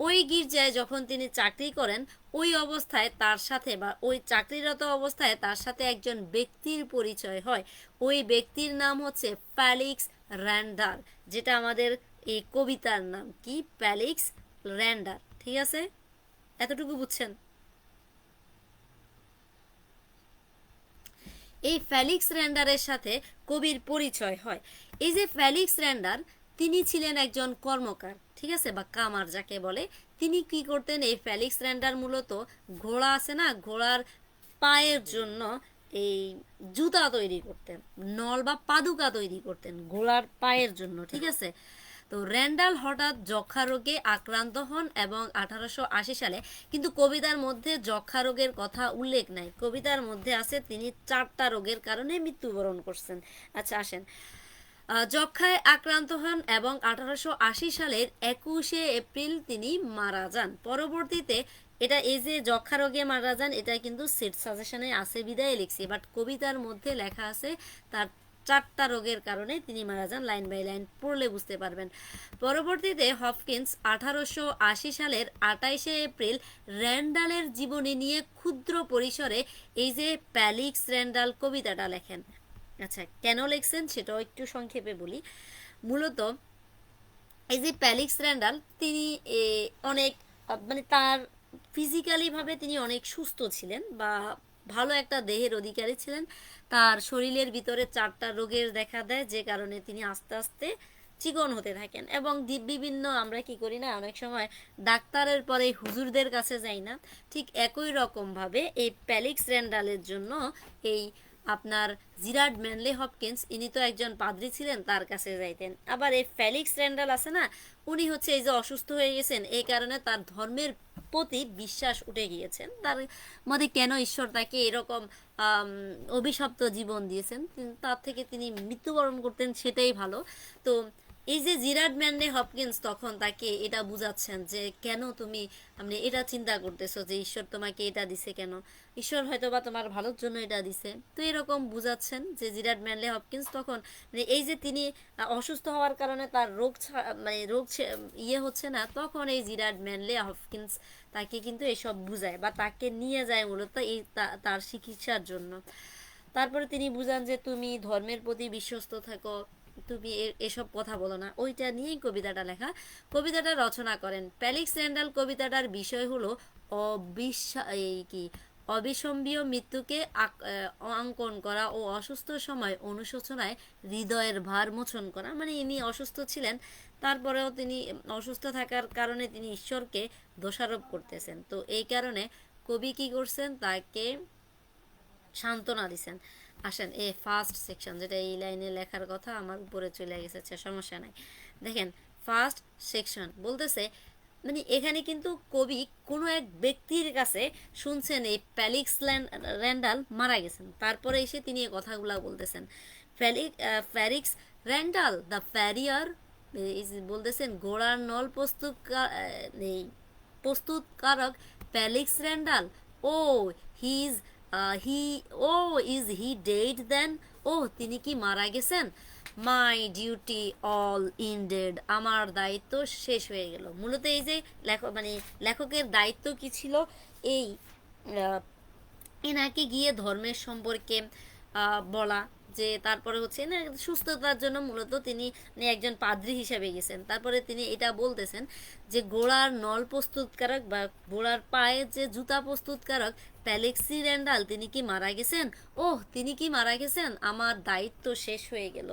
ওই গির্জায় যখন তিনি চাকরি করেন, ওই অবস্থায় তার সাথে বা ওই চাকরিরত অবস্থায় তার সাথে একজন ব্যক্তির পরিচয় হয়। ওই ব্যক্তির নাম হচ্ছে ফেলিক্স র্যান্ডাল, যেটা আমাদের এই কবিতার নাম কি, ফেলিক্স র্যান্ডাল। ঠিক আছে, এতটুকু বুঝছেন। এই ফেলিক্স র্যান্ডারের সাথে কবির পরিচয় হয়। এই যে ফেলিক্স র্যান্ডার, তিনি ছিলেন একজন কর্মকার, ঠিক আছে, বা কামার যাকে বলে। তিনি কি করতেন, এই ফেলিক্স র্যান্ডার মূলত ঘোড়া আছে না, ঘোড়ার পায়ের জন্য এই জুতা তৈরি করতেন, নল বা পাদুকা তৈরি করতেন ঘোড়ার পায়ের জন্য, ঠিক আছে। তো র্যান্ডাল হঠাৎ যক্ষা রোগে আক্রান্ত হন এবং 1880 সালে, কিন্তু কবিতার মধ্যে যক্ষা রোগের কথা উল্লেখ নাই, কবিতার মধ্যে আছে তিনি 4টা রোগের কারণে মৃত্যুবরণ করছেন। আচ্ছা আসেন, যক্ষায় আক্রান্ত হন এবং 1880 সালের 21শে এপ্রিল তিনি মারা যান। পরবর্তীতে এটা এই যে যক্ষা রোগে মারা যান এটা কিন্তু সেট সাজেশনে আছে বিদায় লিখছি, বাট কবিতার মধ্যে লেখা আছে তার 4টা রোগের কারণে তিনি মারা যান, লাইন বাই লাইন পড়লে বুঝতে পারবেন। পরবর্তীতে হপকিন্স 1880 সালের 28শে এপ্রিল র্যান্ডালের জীবনী নিয়ে ক্ষুদ্র পরিসরে এই যে প্যালিক্স র্যান্ডাল কবিতাটা লেখেন। আচ্ছা কেন লিখছেন সেটাও একটু সংক্ষেপে বলি। মূলত এই যে প্যালিক্স র্যান্ডাল তিনি অনেক মানে তার ফিজিক্যালি ভাবে তিনি অনেক সুস্থ ছিলেন বা ভালো একটা দেহের অধিকারী ছিলেন। তার শরীরের ভিতরে 4টা রোগের দেখা দেয়, যে কারণে তিনি আস্তে আস্তে চিকন হতে থাকেন এবং বিভিন্ন আমরা কি করি না অনেক সময় ডাক্তারের পরে হুজুরদের কাছে যাই না, ঠিক একই রকম ভাবে এই প্যালিক্স র্যান্ডালের জন্য এই আপনার জিরার্ড ম্যানলে হপকিন্স ইনি তো একজন পাদ্রী ছিলেন, তার কাছে যাইতেন। আবার এই ফেলিক্স র্যান্ডাল আছে না, উনি হচ্ছে এই যে অসুস্থ হয়ে গেছেন এই কারণে তার ধর্মের প্রতি বিশ্বাস উঠে গিয়েছেন, তার মধ্যে কেন ঈশ্বর তাকে এরকম অভিশপ্ত জীবন দিয়েছেন, তার থেকে তিনি মৃত্যুবরণ করতেন সেটাই ভালো। তো এই যে জিরার্ড ম্যানলে হপকিন্স তখন তাকে এটা বুঝাচ্ছেন যে কেন তুমি মানে এটা চিন্তা করতেছো যে ঈশ্বর তোমাকে এটা দিছে, কেন ঈশ্বর হয়তো বা তোমার ভালোর জন্য এটা দিছে, তো এরকম বুঝাচ্ছেন যে জিরার্ড ম্যানলে হপকিন্স তখন মানে এই যে তিনি অসুস্থ হওয়ার কারণে তার মানে ইয়ে হচ্ছে না, তখন এই জিরার্ড ম্যানলে হপকিন্স তাকে কিন্তু এসব বুঝায় বা তাকে নিয়ে যায় মূলত এই তার চিকিৎসার জন্য। তারপরে তিনি বুঝান যে তুমি ধর্মের প্রতি বিশ্বস্ত থাকো, তুমি এসব কথা বলো না, ওইটা নিয়েই কবিতাটা লেখা। কবিতাটা রচনা করেন প্যালিক্স র্যান্ডাল। কবিতাটার বিষয় হলো এই কি অবিসম্বীয় মৃত্যুকে অঙ্কন করা ও অসুস্থ সময় অনুশোচনায় হৃদয়ের ভার মোচন করা, মানে ইনি অসুস্থ ছিলেন তারপরেও তিনি অসুস্থ থাকার কারণে তিনি ঈশ্বরকে দোষারোপ করতেছেন, তো এই কারণে কবি কি করছেন তাকে সান্ত্বনা দিছেন। আসেন এই ফার্স্ট সেকশন যেটা এই লাইনে লেখার কথা আমার উপরে চলে গেছে, সমস্যা নাই। দেখেন ফার্স্ট সেকশন বলতেছে মানে এখানে কিন্তু কবি কোনো এক ব্যক্তির কাছে শুনছেন এই প্যালিক্স র্যান্ডাল মারা গেছেন, তারপরে এসে তিনি এই কথাগুলো বলতেছেন। ফ্যারিক্স র্যান্ডাল দ্য ফ্যারিয়ার বলতেছেন ঘোড়ার নল প্রস্তুতকারক Felix Randal. O he he O is he dead then, ও তিনি কি মারা গেছেন। মাই ডিউটি অল ইন্ডেড, আমার দায়িত্ব শেষ হয়ে গেল। মূলত এই যে লেখকের দায়িত্ব কি ছিল, এই এনাকে গিয়ে ধর্মের সম্পর্কে বলা, যে তারপরে হচ্ছে না সুস্থতার জন্য মূলত তিনি একজন পাদ্রী হিসেবে গেছেন। তারপরে তিনি এটা বলতেছেন যে ঘোড়ার নল প্রস্তুতকারক বা ঘোড়ার পায়ে যে জুতা প্রস্তুতকারক প্যালেক্সি র্যান্ডাল তিনি কি মারা গেছেন, ওহ তিনি কি মারা গেছেন, আমার দায়িত্ব শেষ হয়ে গেল।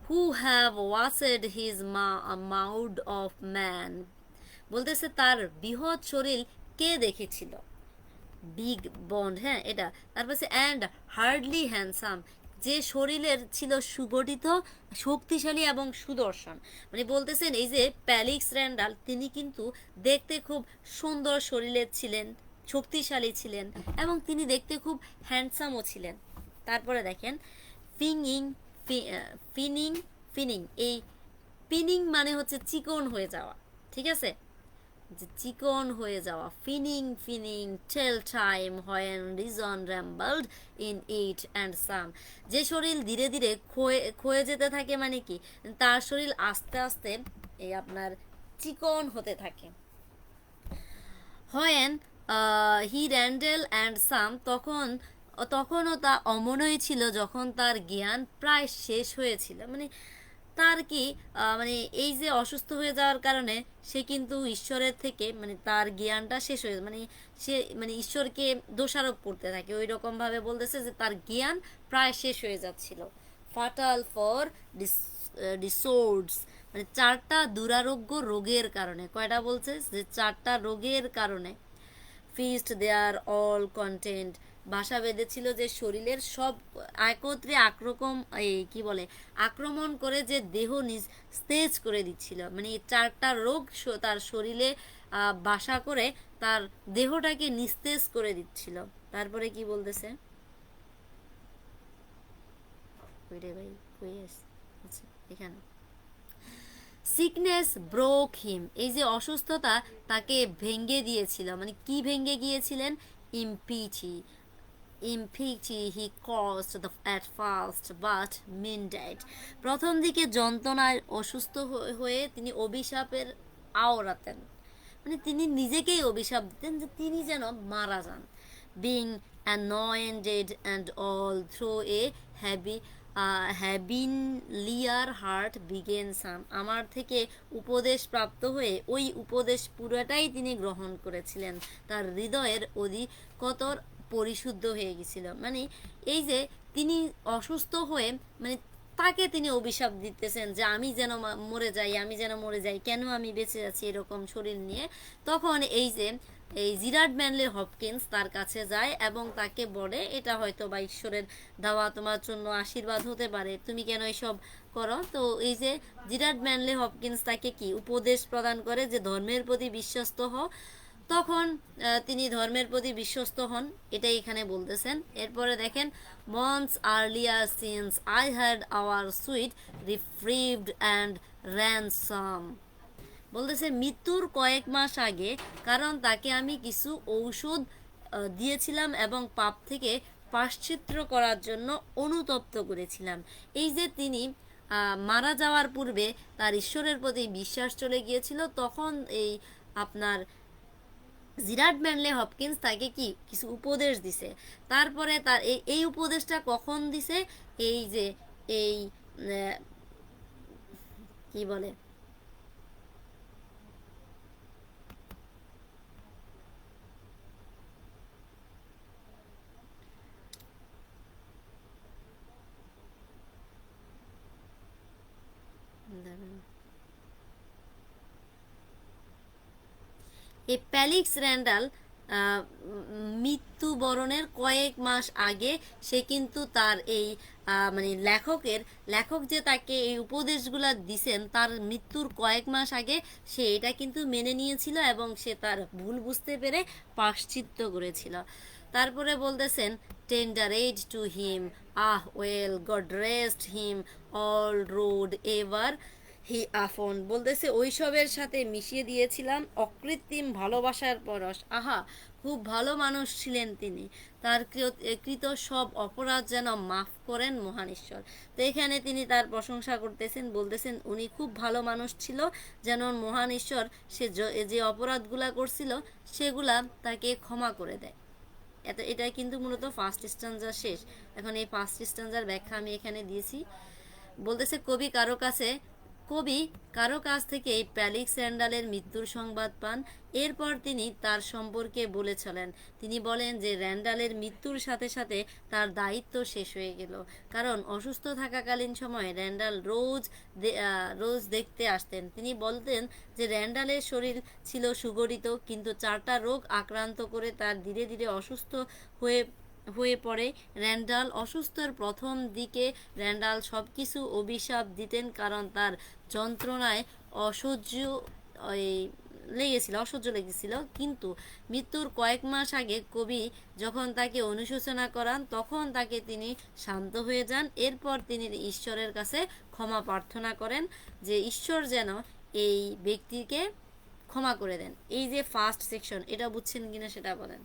Who have watched his mould of man, বলতেছে তার বৃহৎ শরীর কে দেখেছিল, বিগ বন্ড, হ্যাঁ এটা। তারপর অ্যান্ড হার্ডলি হ্যান্ডসাম, যে শরীরের ছিল সুগঠিত শক্তিশালী এবং সুদর্শন, মানে বলতেছেন এই যে প্যালিক্স র্যান্ডাল তিনি কিন্তু দেখতে খুব সুন্দর শরীরের ছিলেন, শক্তিশালী ছিলেন এবং তিনি দেখতে খুব হ্যান্ডসামও ছিলেন। তারপরে দেখেন ফিনিং ফিনিং ফিনিং, এই পিনিং মানে হচ্ছে চিকন হয়ে যাওয়া, ঠিক আছে, যে চিকন হয়ে যাওয়া। Pining pining till time when reason rambled in it and some, যে শরীর ধীরে ধীরে ক্ষয়ে যেতে থাকে, মানে কি তার শরীর আস্তে আস্তে এই আপনার চিকন হতে থাকে। When he Randall and some, তখনও তা অমনই ছিল যখন তার জ্ঞান প্রায় শেষ হয়েছিল, মানে তার কি মানে এই যে অসুস্থ হয়ে যাওয়ার কারণে সে কিন্তু ঈশ্বরের থেকে মানে তার জ্ঞানটা শেষ হয়ে মানে সে মানে ঈশ্বরকে দোষারোপ করতে থাকে, ওই রকম ভাবে বলতেছে যে তার জ্ঞান প্রায় শেষ হয়ে যাচ্ছিল। ফাটাল ফর ডিসঅর্ডস, মানে 4টা দুরারোগ্য রোগের কারণে, কয়টা বলছে যে 4টা রোগের কারণে। ফিস্ট দেয়ার অল কন্টেন্ট, বাসা বেঁধেছিল, যে শরীরের সব একত্রে আক্রমণ করে যে দেহ নিস্তেজ করে দিচ্ছিল, মানে এই 4টা রোগ তার শরীরে বাসা করে তার দেহটাকে নিস্তেজ করে দিচ্ছিল। তারপরে কি বলতেছে, আচ্ছা এখানে সিকনেস ব্রোক হিম, এই যে অসুস্থতা তাকে ভেঙে দিয়েছিল, মানে কি ভেঙে গিয়েছিলেন, ইম্পিচি হি caused at first but mended, প্রথম দিকে যন্ত্রণায় অসুস্থ হয়ে তিনি অভিশাপের আওড়াতেন, মানে তিনি নিজেকেই অভিশাপ দিতেন যে তিনি যেন মারা যান। being anointed and all through a heavenlier heart began some, আমার থেকে উপদেশ প্রাপ্ত হয়ে ওই উপদেশ পুরোটাই তিনি গ্রহণ করেছিলেন, তার হৃদয়ের অধিকতর পরিশুদ্ধ হয়ে গেছিল। মানে এই যে তিনি অসুস্থ হয়ে, মানে তাকে তিনি অভিশাপ দিতেছেন যে আমি যেন মরে যাই, আমি যেন মরে যাই, কেন আমি বেঁচে আছি এরকম শরীর নিয়ে। তখন এই জিরার্ড ম্যানলে হপকিন্স তার কাছে যায় এবং তাকে বলে, এটা হয়তো বা ঈশ্বরের দেওয়া তোমার জন্য আশীর্বাদ হতে পারে, তুমি কেন এসব করো। তো এই যে জিরার্ড ম্যানলে হপকিন্স তাকে কি উপদেশ প্রদান করে যে ধর্মের প্রতি বিশ্বস্ত হও। তখন তিনি ধর্মের প্রতি বিশ্বস্ত হন, এটাই এখানে বলতেছেন। এরপরে দেখেন, months earlier since I had our sweet reprieved and ransom, বলতেছে মৃত্যুর কয়েক মাস আগে, কারণ তাকে আমি কিছু ঔষধ দিয়েছিলাম এবং পাপ থেকে প্রায়শ্চিত্ত করার জন্য অনুতপ্ত করেছিলাম। এই যে তিনি মারা যাওয়ার পূর্বে তার ঈশ্বরের প্রতি বিশ্বাস চলে গিয়েছিল, তখন এই আপনার জিরার্ড ম্যানলে হপকিন্স তাকে কি কিছু উপদেশ দিছে। তারপরে তার এই উপদেশটা কখন দিছে, এই যে এই কি বলে এই প্যালিক্স র্যান্ডাল মৃত্যুবরণের কয়েক মাস আগে সে কিন্তু তার এই মানে লেখক যে তাকে এই উপদেশগুলো দিছেন, তার মৃত্যুর কয়েক মাস আগে সে এটা কিন্তু মেনে নিয়েছিল এবং সে তার ভুল বুঝতে পেরে প্রায়শ্চিত্ত করেছিল। তারপরে বলতেছেন, tendered to him well God rest him all road ever he offended, বলতেছে ওইসবের সাথে মিশিয়ে দিয়েছিলাম অকৃত্রিম ভালোবাসার পরশ, আহা খুব ভালো মানুষ ছিলেন তিনি, তার কৃত সব অপরাধ যেন মাফ করেন মহান ঈশ্বর। তো এখানে তিনি তার প্রশংসা করতেছেন, বলতেছেন উনি খুব ভালো মানুষ ছিল, যেন মহান ঈশ্বর সে যে অপরাধগুলা করছিল সেগুলা তাকে ক্ষমা করে দেয়। এটা কিন্তু মূলত ফার্স্ট স্ট্যান্জার শেষ। এখন এই ফার্স্ট স্ট্যান্জার ব্যাখ্যা আমি এখানে দিয়েছি। বলতেছে কবি কারো কাছ থেকে এই প্যালিক্স র্যান্ডালের মৃত্যুর সংবাদ পান। এরপর তিনি তার সম্পর্কে বলেছিলেন, তিনি বলেন যে র্যান্ডালের মৃত্যুর সাথে সাথে তার দায়িত্ব শেষ হয়ে গেল, কারণ অসুস্থ থাকাকালীন সময়ে র্যান্ডাল রোজ দেখতে আসতেন। তিনি বলতেন যে র্যান্ডালের শরীর ছিল সুগঠিত, কিন্তু 4টা রোগ আক্রান্ত করে তার ধীরে ধীরে অসুস্থ হয়ে পড়ে। র্যান্ডাল অসুস্থর প্রথম দিকে র্যান্ডাল সব কিছু অভিশাপ দিতেন, কারণ তার যন্ত্রণায় অসহ্য লেগেছিল। কিন্তু মৃত্যুর কয়েক মাস আগে কবি যখন তাকে অনুশোচনা করান, তখন তিনি শান্ত হয়ে যান। এরপর তিনি ঈশ্বরের কাছে ক্ষমা প্রার্থনা করেন যে ঈশ্বর যেন এই ব্যক্তিকে ক্ষমা করে দেন। এই যে ফার্স্ট সেকশন, এটা বুঝছেন কিনা সেটা বলেন।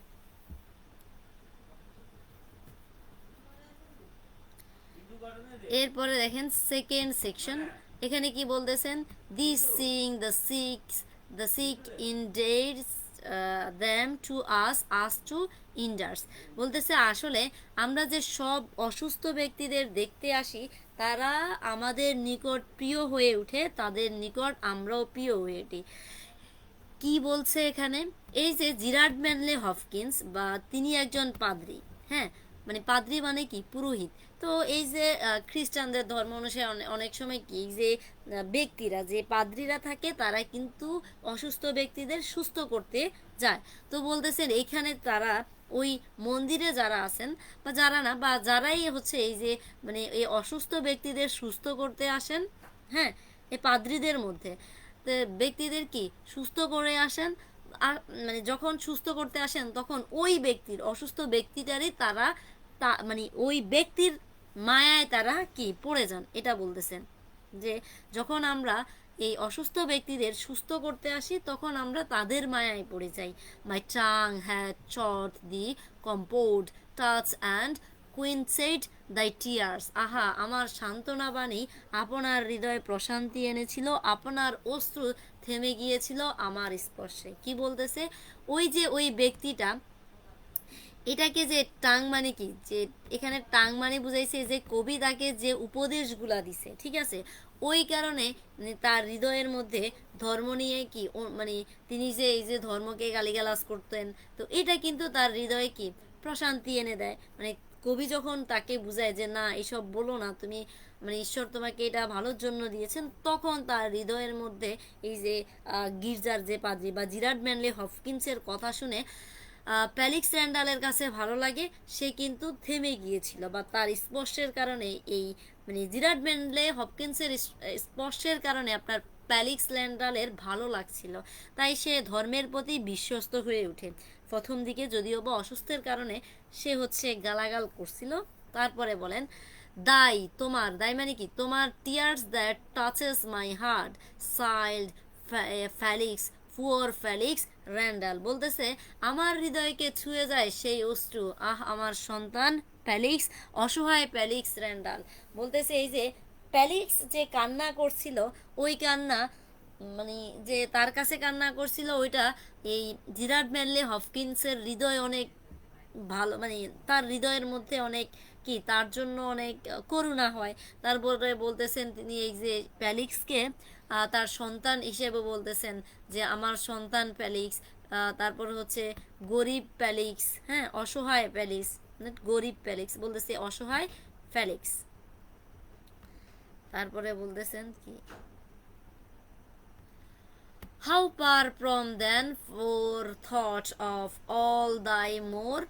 এরপরে দেখেন সেকেন্ড সেকশন, এখানে কি বলতেছেন, this seeing the sick endears them to us to endears, বলতেছে আসলে আমরা যে সব অসুস্থ ব্যক্তিদের দেখতে আসি, তারা আমাদের নিকট প্রিয় হয়ে উঠে, তাদের নিকট আমরাও প্রিয় হয়ে উঠি। কি বলছে এখানে, এই যে জিরার্ড ম্যানলে হপকিন্স বা তিনি একজন পাদ্রী, হ্যাঁ, মানে পাদ্রী মানে কি, পুরোহিত। তো এই যে খ্রিস্টানদের ধর্ম অনুসারে অনেক সময় কি, এই যে ব্যক্তিরা, যে পাদ্রীরা থাকে, তারা কিন্তু অসুস্থ ব্যক্তিদের সুস্থ করতে যায়। তো বলতেছেন এইখানে তারা ওই মন্দিরে যারা আছেন বা যারা না, বা যারাই হচ্ছে এই যে মানে এই অসুস্থ ব্যক্তিদের সুস্থ করতে আসেন, হ্যাঁ, এই পাদ্রীদের মধ্যে তো ব্যক্তিদের কি সুস্থ করে আসেন। আর মানে যখন সুস্থ করতে আসেন তখন ওই ব্যক্তির, অসুস্থ ব্যক্তিটারই তারা মানে ওই ব্যক্তির মায়ায় তারা কি পড়ে যান, এটা বলতেছেন। যে যখন আমরা এই অসুস্থ ব্যক্তিদের সুস্থ করতে আসি তখন আমরা তাদের মায়ায় পড়ে যাই। মাই টাং হ্যাড চট দি কম্পোড টাচ অ্যান্ড কুইনসেড দাই টিয়ার্স। আহা, আমার সান্ত্বনা বাণী আপনার হৃদয়ে প্রশান্তি এনেছিল, আপনার অশ্রু থেমে গিয়েছিল আমার স্পর্শে। কি বলতেছে, ওই যে ওই ব্যক্তিটা, এটাকে যে টাং মানে কি, যে এখানে টাং মানে বুঝাইছে যে কবি তাকে যে উপদেশগুলা দিছে, ঠিক আছে, ওই কারণে তার হৃদয়ের মধ্যে ধর্ম নিয়ে কি মানে তিনি যে এই যে ধর্মকে গালিগালাজ করতেন, তো এটা কিন্তু তার হৃদয়ে কি প্রশান্তি এনে দেয়। মানে কবি যখন তাকে বুঝায় যে না এসব বলো না তুমি, মানে ঈশ্বর তোমাকে এটা ভালোর জন্য দিয়েছেন, তখন তার হৃদয়ের মধ্যে এই যে গির্জার যে পাদ্রী বা জিরার্ড ম্যানলি হপকিন্সের কথা শুনে প্যালিক্স র্যান্ডালের কাছে ভালো লাগে, সে কিন্তু থেমে গিয়েছিল, বা তার স্পর্শের কারণে এই মানে জিরার্ড ম্যানলে হপকিন্সের স্পর্শের কারণে আপনার প্যালিক্স র্যান্ডালের ভালো লাগছিল, তাই সে ধর্মের প্রতি বিশ্বস্ত হয়ে ওঠে। প্রথম দিকে যদিও বা অসুস্থের কারণে সে হচ্ছে গালাগাল করছিল। তারপরে বলেন, দাই তোমার, দাই মানে কি, তোমার tears that touches my heart child Felix, poor Felix Randal. বলতেছে আমার হৃদয়কে ছুঁয়ে যায় সেই অশ্রু, আহ আমার সন্তান ফেলিক্স, অসহায় ফেলিক্স র্যান্ডাল। বলতেছে এই যে ফেলিক্স যে কান্না করছিল, ওই কান্না মানে যে তার কাছে কান্না করছিল, ওইটা এই জিরার্ড ম্যানলি হপকিন্সের হৃদয় অনেক ভালো, মানে তার হৃদয়ের মধ্যে অনেক কি তার জন্য অনেক করুণা হয়। তারপরে বলতেছেন তিনি এই যে প্যালিক্সকে তার সন্তান হিসেবে বলতেছেন যে আমার সন্তান প্যালিক্স। তারপর হচ্ছে গরিব প্যালিক্স, হ্যাঁ, অসহায় প্যালিক্স, গরিব প্যালিক্স বলতেছে অসহায় ফ্যালিক্স। তারপরে বলতেছেন কি, how far from then for thought of all thy more,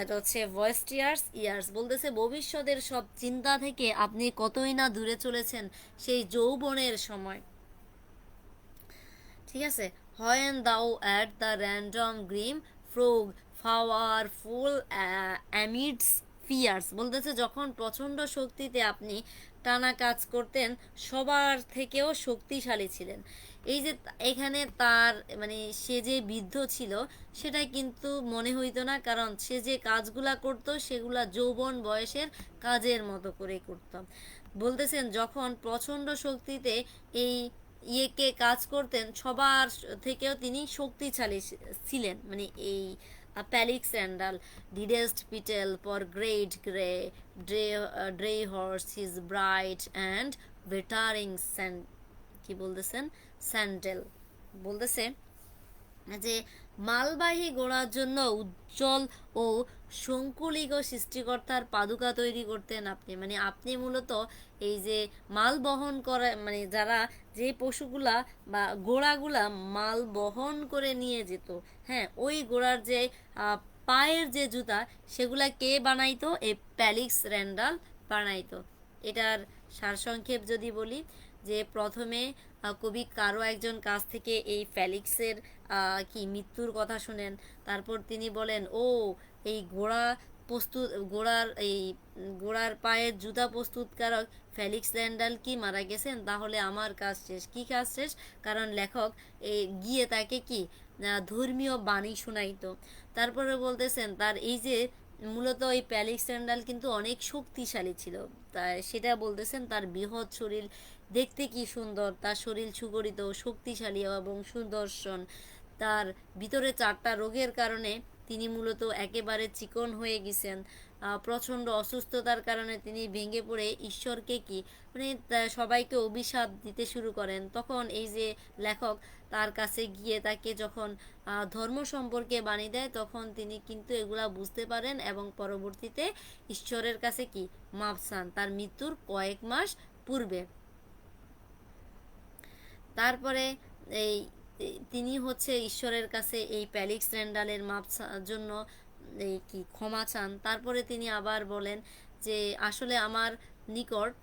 এটা হচ্ছে ভয়েস টিয়ার্স ইয়ার্স। বলতেছে ভবিষ্যতের সব চিন্তা থেকে আপনি কতই না দূরে চলেছেন সেই যৌবনের সময়, ঠিক আছে। when thou at the random grim frog powerful amidst fears। বলতেছে যখন প্রচণ্ড শক্তিতে আপনি টানা কাজ করতেন, সবার থেকেও শক্তিশালী ছিলেন। এই যে এখানে তার মানে সে যে বৃদ্ধ ছিল সেটা কিন্তু মনে হইতো না, কারণ সে যে কাজগুলা করতো সেগুলা যৌবন বয়সের কাজের মতো করে করতাম। বলতেছেন যখন প্রচণ্ড শক্তিতে এই ইয়েকে কাজ করতেন, সবার থেকেও তিনি শক্তিশালী ছিলেন, মানে এই Felix Randal. Didst fettle for great grey dray horse his bright and battering sand, কি বলতেছেন, স্যান্ডেল। বলতেছে যে মালবাহী ঘোড়ার জন্য উজ্জ্বল ও সংকুলিক সৃষ্টিকর্তার পাদুকা তৈরি করতেন আপনি, মানে আপনি মূলত এই যে মাল বহন করে, মানে যারা যে পশুগুলা বা ঘোড়াগুলা মাল বহন করে নিয়ে যেত, হ্যাঁ, ওই ঘোড়ার যে পায়ের যে জুতা সেগুলা কে বানাইতো, এই প্যালিক্স র্যান্ডাল বানাইতো। এটার সারসংক্ষেপ যদি বলি, যে প্রথমে কবি কারো একজন কাছ থেকে এই ফেলিক্সের কি মৃত্যুর কথা শুনেন। তারপর তিনি বলেন ও এই ঘোড়ার পায়ের জুতা প্রস্তুতকারক ফেলিক্স র্যান্ডাল কি মারা গেছেন, তাহলে আমার কাজ শেষ। কি কাজ শেষ? কারণ লেখক গিয়ে তাকে কি ধর্মীয় বাণী শোনাইতো। তারপরে বলতেছেন তার এই যে মূলত ওই প্যালিক্স র্যান্ডাল কিন্তু অনেক শক্তিশালী ছিল, তাই সেটা বলতেছেন তার বৃহৎ শরীর দেখতে কি সুন্দর, তার শরীর সুগঠিত, শক্তিশালী এবং সুদর্শন। তার ভিতরে 4টা রোগের কারণে তিনি মূলত একেবারে চিকন হয়ে গেছেন, প্রচণ্ড অসুস্থতার কারণে তিনি ভেঙে পড়ে ঈশ্বরকে কি মানে সবাইকে অভিশাপ দিতে শুরু করেন। তখন এই যে লেখক তার কাছে গিয়ে তাকে যখন ধর্ম সম্পর্কে বাণী দেয়, তখন তিনি কিন্তু এগুলা বুঝতে পারেন এবং পরবর্তীতে ঈশ্বরের কাছে কি মাপ চান তার মৃত্যুর কয়েক মাস পূর্বে। তারপরে এই তিনি হচ্ছে ঈশ্বরের কাছে এই প্যালিক্স র্যান্ডালের মাপ জন্য এই কি ক্ষমা চান। তারপরে তিনি আবার বলেন যে আসলে আমার নিকট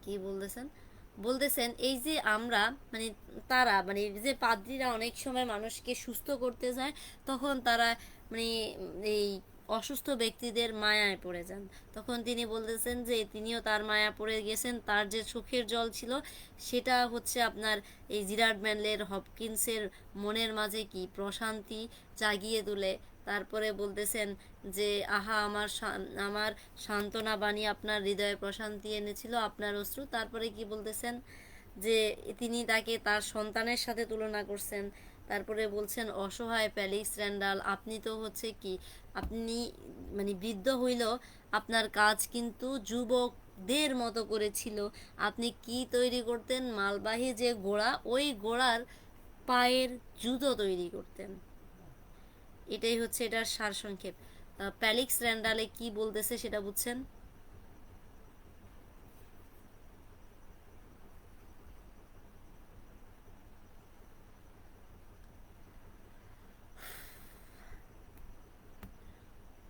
কি বলতেছেন এই যে আমরা মানে তারা মানে যে পাদ্রীরা অনেক সময় মানুষকে সুস্থ করতে যায়, তখন তারা মানে এই অসুস্থ ব্যক্তিদের মায়ায় পড়ে যান। তখন তিনি বলতেছেন যে তিনিও তার মায়া পড়ে গেছেন, তার যে চোখের জল ছিল সেটা হচ্ছে আপনার এই জিরার্ড ম্যানলের হপকিন্সের মনের মাঝে কি প্রশান্তি জাগিয়ে তোলে। তারপরে বলতেছেন যে আহা আমার সান্ত্বনা বাণী আপনার হৃদয়ে প্রশান্তি এনেছিল, আপনার অশ্রু। তারপরে কি বলতেছেন যে তিনি তাকে তার সন্তানের সাথে তুলনা করছেন। তারপরে বলছেন অসহায় প্যালিক্স র্যান্ডাল, আপনি তো হচ্ছে কি আপনি মানে বৃদ্ধ হইলেও আপনার কাজ কিন্তু যুবকদের মতো করেছিল। আপনি কি তৈরি করতেন? মালবাহী যে ঘোড়া, ওই ঘোড়ার পায়ের জুতো তৈরি করতেন। এটাই হচ্ছে এটার সারসংক্ষেপ। প্যালিক্স র্যান্ডালে কি বলতেছে সেটা বুঝছেন?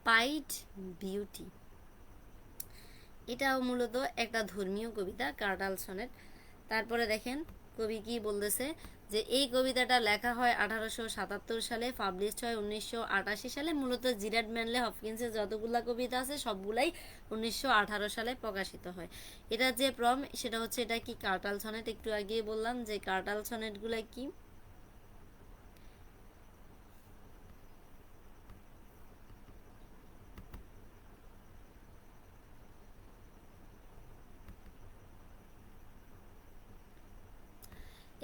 পাইড বিউটি, এটাও মূলত একটা ধর্মীয় কবিতা, কার্টাল সনেট। তারপরে দেখেন কবি কি বলতেছে যে এই কবিতাটা লেখা হয় 1877 সালে, পাবলিশড হয় 1988 সালে। মূলত জিরার্ড ম্যানলে হপকিন্সের যতগুলা কবিতা আছে সবগুলাই 1918 সালে প্রকাশিত হয়। এটা যে সেটা হচ্ছে এটা কি কার্টাল সনেট। একটু আগে বললাম যে কার্টাল সনেটগুলা কি।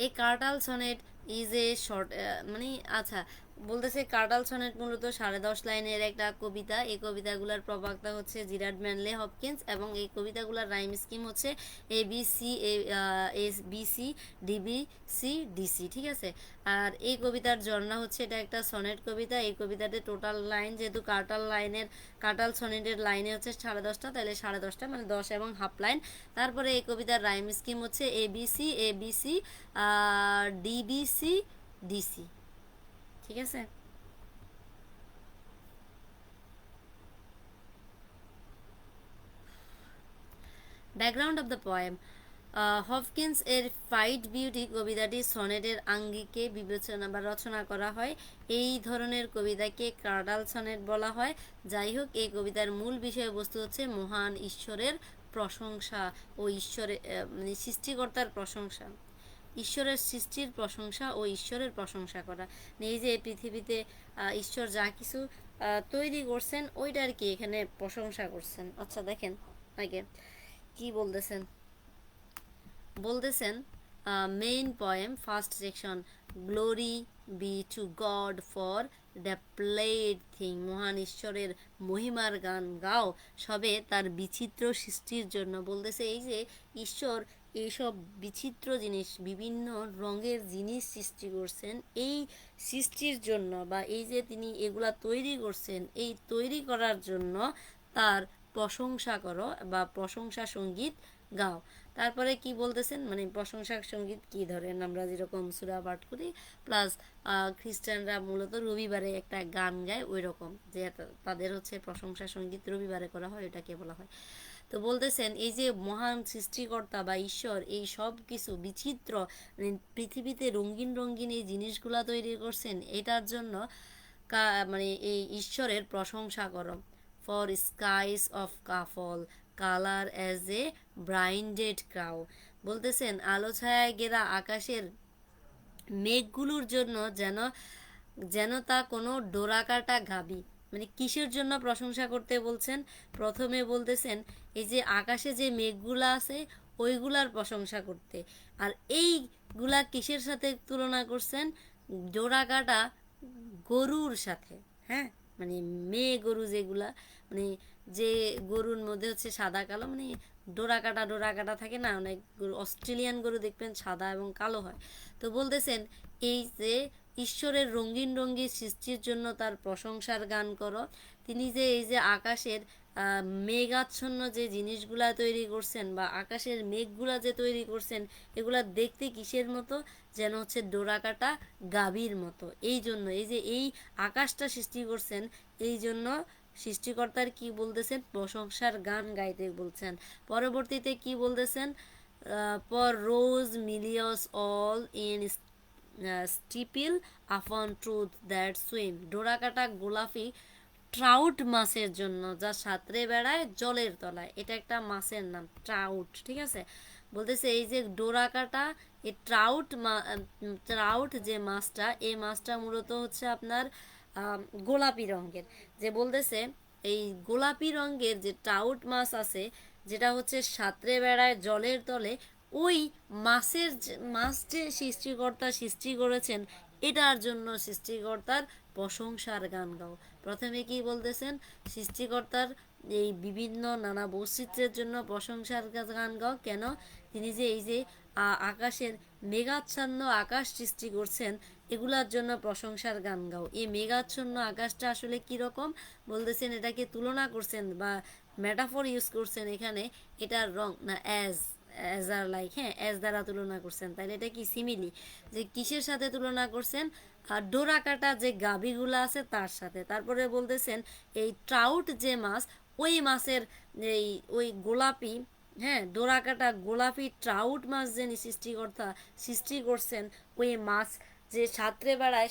এই কার্টাল সনেট ইজ এ শর্ট মানে আচ্ছা বলতেছে কার্টাল সনেট মূলত 10.5 লাইনের একটা কবিতা। এই কবিতাগুলোর প্রবক্তা হচ্ছে জিরার্ড ম্যানলে হপকিন্স এবং এই কবিতাগুলোর রাইম স্কিম হচ্ছে A B C S B C D B C D C, ঠিক আছে। আর এই কবিতার ঝর্ণা হচ্ছে এটা একটা সনেট কবিতা। এই কবিতাতে টোটাল লাইন যেহেতু কার্টাল সনেটের লাইনে হচ্ছে 10.5টা, তাহলে 10.5টা মানে 10 এবং হাফ লাইন। তারপরে এই কবিতার রাইম স্কিম হচ্ছে এবিসি ডিবিসি ডিসি, ঠিক আছে। Background of the poem, Hopkins এর ফাইট বিউটি কবিতাটি সনেটের আঙ্গিকে বিবেচনা বা রচনা করা হয়। এই ধরনের কবিতাকে কার্টাল সনেট বলা হয়। যাই হোক, এই কবিতার মূল বিষয়বস্তু হচ্ছে মহান ঈশ্বরের প্রশংসা ও ঈশ্বরের মানে সৃষ্টিকর্তার প্রশংসা, ঈশ্বরের সৃষ্টির প্রশংসা ও ঈশ্বরের প্রশংসা করা। এই যে পৃথিবীতে ঈশ্বর যা কিছু তৈরি করছেন ওইটার কি এখানে প্রশংসা করছেন। আচ্ছা দেখেন আগে কি বলতেছেন main poem first section, glory B two god for the played thing, মহান ঈশ্বরের মহিমার গান গাও সবে তার বিচিত্র সৃষ্টির জন্য। বলতেছে এই যে ঈশ্বর এইসব বিচিত্র জিনিস বিভিন্ন রঙের জিনিস সৃষ্টি করছেন এই সৃষ্টির জন্য, বা এই যে তিনি এগুলা তৈরি করছেন এই তৈরি করার জন্য তার প্রশংসা করো বা প্রশংসা সঙ্গীত গাও। তারপরে কি বলতেছেন মানে প্রশংসা সঙ্গীত কি ধরেন আমরা যেরকম সূরা পাঠ করি প্লাস খ্রিস্টানরা মূলত রবিবারে একটা গান গায় ওই রকম, যে তাদের হচ্ছে প্রশংসা সঙ্গীত রবিবারে করা হয়, এটাকে বলা হয়। তো বলতেছেন এই যে মহান সৃষ্টিকর্তা বা ঈশ্বর এই সব কিছু বিচিত্র মানে পৃথিবীতে রঙিন রঙিন এই জিনিসগুলা তৈরি করছেন, এটার জন্য মানে এই ঈশ্বরের প্রশংসা করো। For skies of couple colour as a brinded cow, বলতেছেন আলো ছায়ায় ঘেরা আকাশের মেঘগুলোর জন্য যেন যেন তা কোনো ডোরাকাটা গাবি। মানে কিসের জন্য প্রশংসা করতে বলছেন? প্রথমে বলতেছেন এই যে আকাশে যে মেঘগুলো আছে ওইগুলার প্রশংসা করতে। আর এইগুলা কিসের সাথে তুলনা করছেন? ডোরাকাটা গরুর সাথে। হ্যাঁ, মানে মেয়ে গরু যেগুলা, মানে যে গরুর মধ্যে হচ্ছে সাদা কালো, মানে ডোরা কাটা থাকে না, অনেক গরু, অস্ট্রেলিয়ান গরু দেখবেন সাদা এবং কালো হয়। তো বলতেছেন এই যে ঈশ্বরের রঙিন রঙিন সৃষ্টির জন্য তার প্রশংসার গান করো। তিনি যে এই যে আকাশের মেঘাচ্ছন্ন যে জিনিসগুলা তৈরি করছেন, বা আকাশের মেঘগুলা যে তৈরি করছেন, এগুলা দেখতে কিসের মতো? যেন হচ্ছে ডোরাকাটা গাভীর মতো। এই জন্য এই যে এই আকাশটা সৃষ্টি করছেন, এই জন্য সৃষ্টিকর্তার কি বলতেছেন? প্রশংসার গান গাইতে বলছেন। পরবর্তীতে কি বলতেছেন? পর রোজ মিলিয়স অল ইন স্টিপিল আপন ট্রুথ দ্যাট সুইম। ডোরাকাটা গোলাপি ট্রাউট মাছের জন্য, যা সাঁতরে বেড়ায় জলের তলায়। এটা একটা মাছের নাম, ট্রাউট। ঠিক আছে, বলতেছে এই যে ডোরাকাটা, এই ট্রাউট যে মাছটা, এই মাছটা মূলত হচ্ছে আপনার গোলাপি রঙের। যে বলতেছে এই গোলাপি রঙের যে ট্রাউট মাছ আছে, যেটা হচ্ছে সাঁতরে বেড়ায় জলের তলে, ওই মাছ যে সৃষ্টিকর্তা সৃষ্টি করেছেন, এটার জন্য সৃষ্টিকর্তার প্রশংসার গান গাও। প্রথমে কি বলতেছেন? সৃষ্টিকর্তার এই বিভিন্ন নানা বৈচিত্র্যের জন্য প্রশংসার গান গাও। কেন? তিনি যে এই যে আকাশের মেঘাচ্ছন্ন আকাশ সৃষ্টি করছেন, এগুলার জন্য প্রশংসার গান গাও। এই মেঘাচ্ছন্ন আকাশটা আসলে কীরকম বলতেছেন? এটাকে তুলনা করছেন বা মেটাফর ইউজ করছেন এখানে। এটার রং না অ্যাজ আর লাইক, হ্যাঁ, অ্যাজ দ্বারা তুলনা করছেন। তাহলে এটা কি সিমিলি? যে কিসের সাথে তুলনা করছেন? আর ডোরাকাটা যে গাভীগুলো আছে তার সাথে। তারপরে বলতেছেন এই ট্রাউট যে মাছ, ওই মাছের এই ওই গোলাপি, হ্যাঁ, ডোরাকাটা গোলাপি ট্রাউট মাছ যে সৃষ্টিকর্তা সৃষ্টি করছেন, ওই মাছ যে সাঁতরে বেড়ায়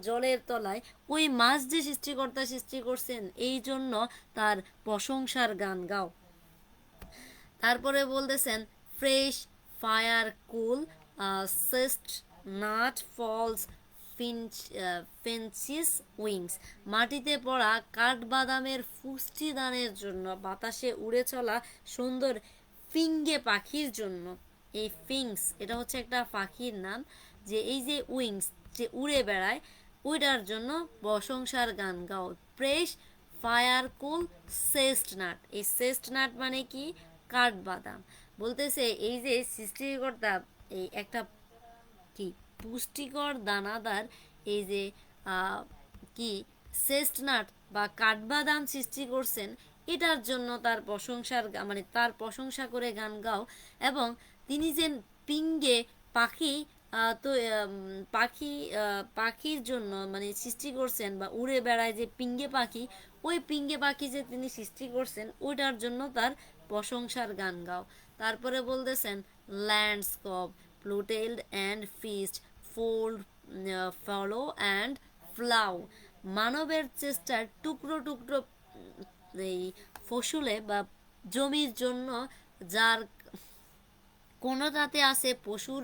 জলের তলায়, ওই মাছ যে সৃষ্টিকর্তা সৃষ্টি করছেন, এই জন্য তার প্রশংসার গান গাও। তারপরে বলতেছেন ফ্রেশ ফায়ার কুল সেস্ট নাট ফলস ফেন্সিস উইংস। মাটিতে পড়া কাঠবাদামের পুষ্টিদানের জন্য, বাতাসে উড়ে চলা সুন্দর ফিঙ্গে পাখির জন্য। এই ফিংস এটা হচ্ছে একটা পাখির নাম। যে এই যে উইংস, যে উড়ে বেড়ায়, ওইটার জন্য প্রশংসার গান গাও। প্রেস ফায়ার কুল সেস্ট নাট। এই সেস্ট নাট মানে কি? কাঠবাদাম। বলতেছে এই যে সৃষ্টিকর্তা এই একটা কি পুষ্টিকর দানাদার এই যে কি চেস্টনাট বা কাঠবাদাম সৃষ্টি করছেন, এটার জন্য তার প্রশংসার মানে তার প্রশংসা করে গান গাও। এবং তিনি যে পিঙ্গে পাখি তো পাখির জন্য মানে সৃষ্টি করছেন, বা উড়ে বেড়ায় যে পিঙ্গে পাখি, ওই পিঙ্গে পাখি যে তিনি সৃষ্টি করছেন, ওইটার জন্য তার প্রশংসার গান গাও। তারপরে বলতেছেন landscape plotted and pieced fold fallow and plough. মানবের চেষ্টার টুকরো টুকরো এই ফসলে বা জমির জন্য, যার কোনোটাতে আছে পশুর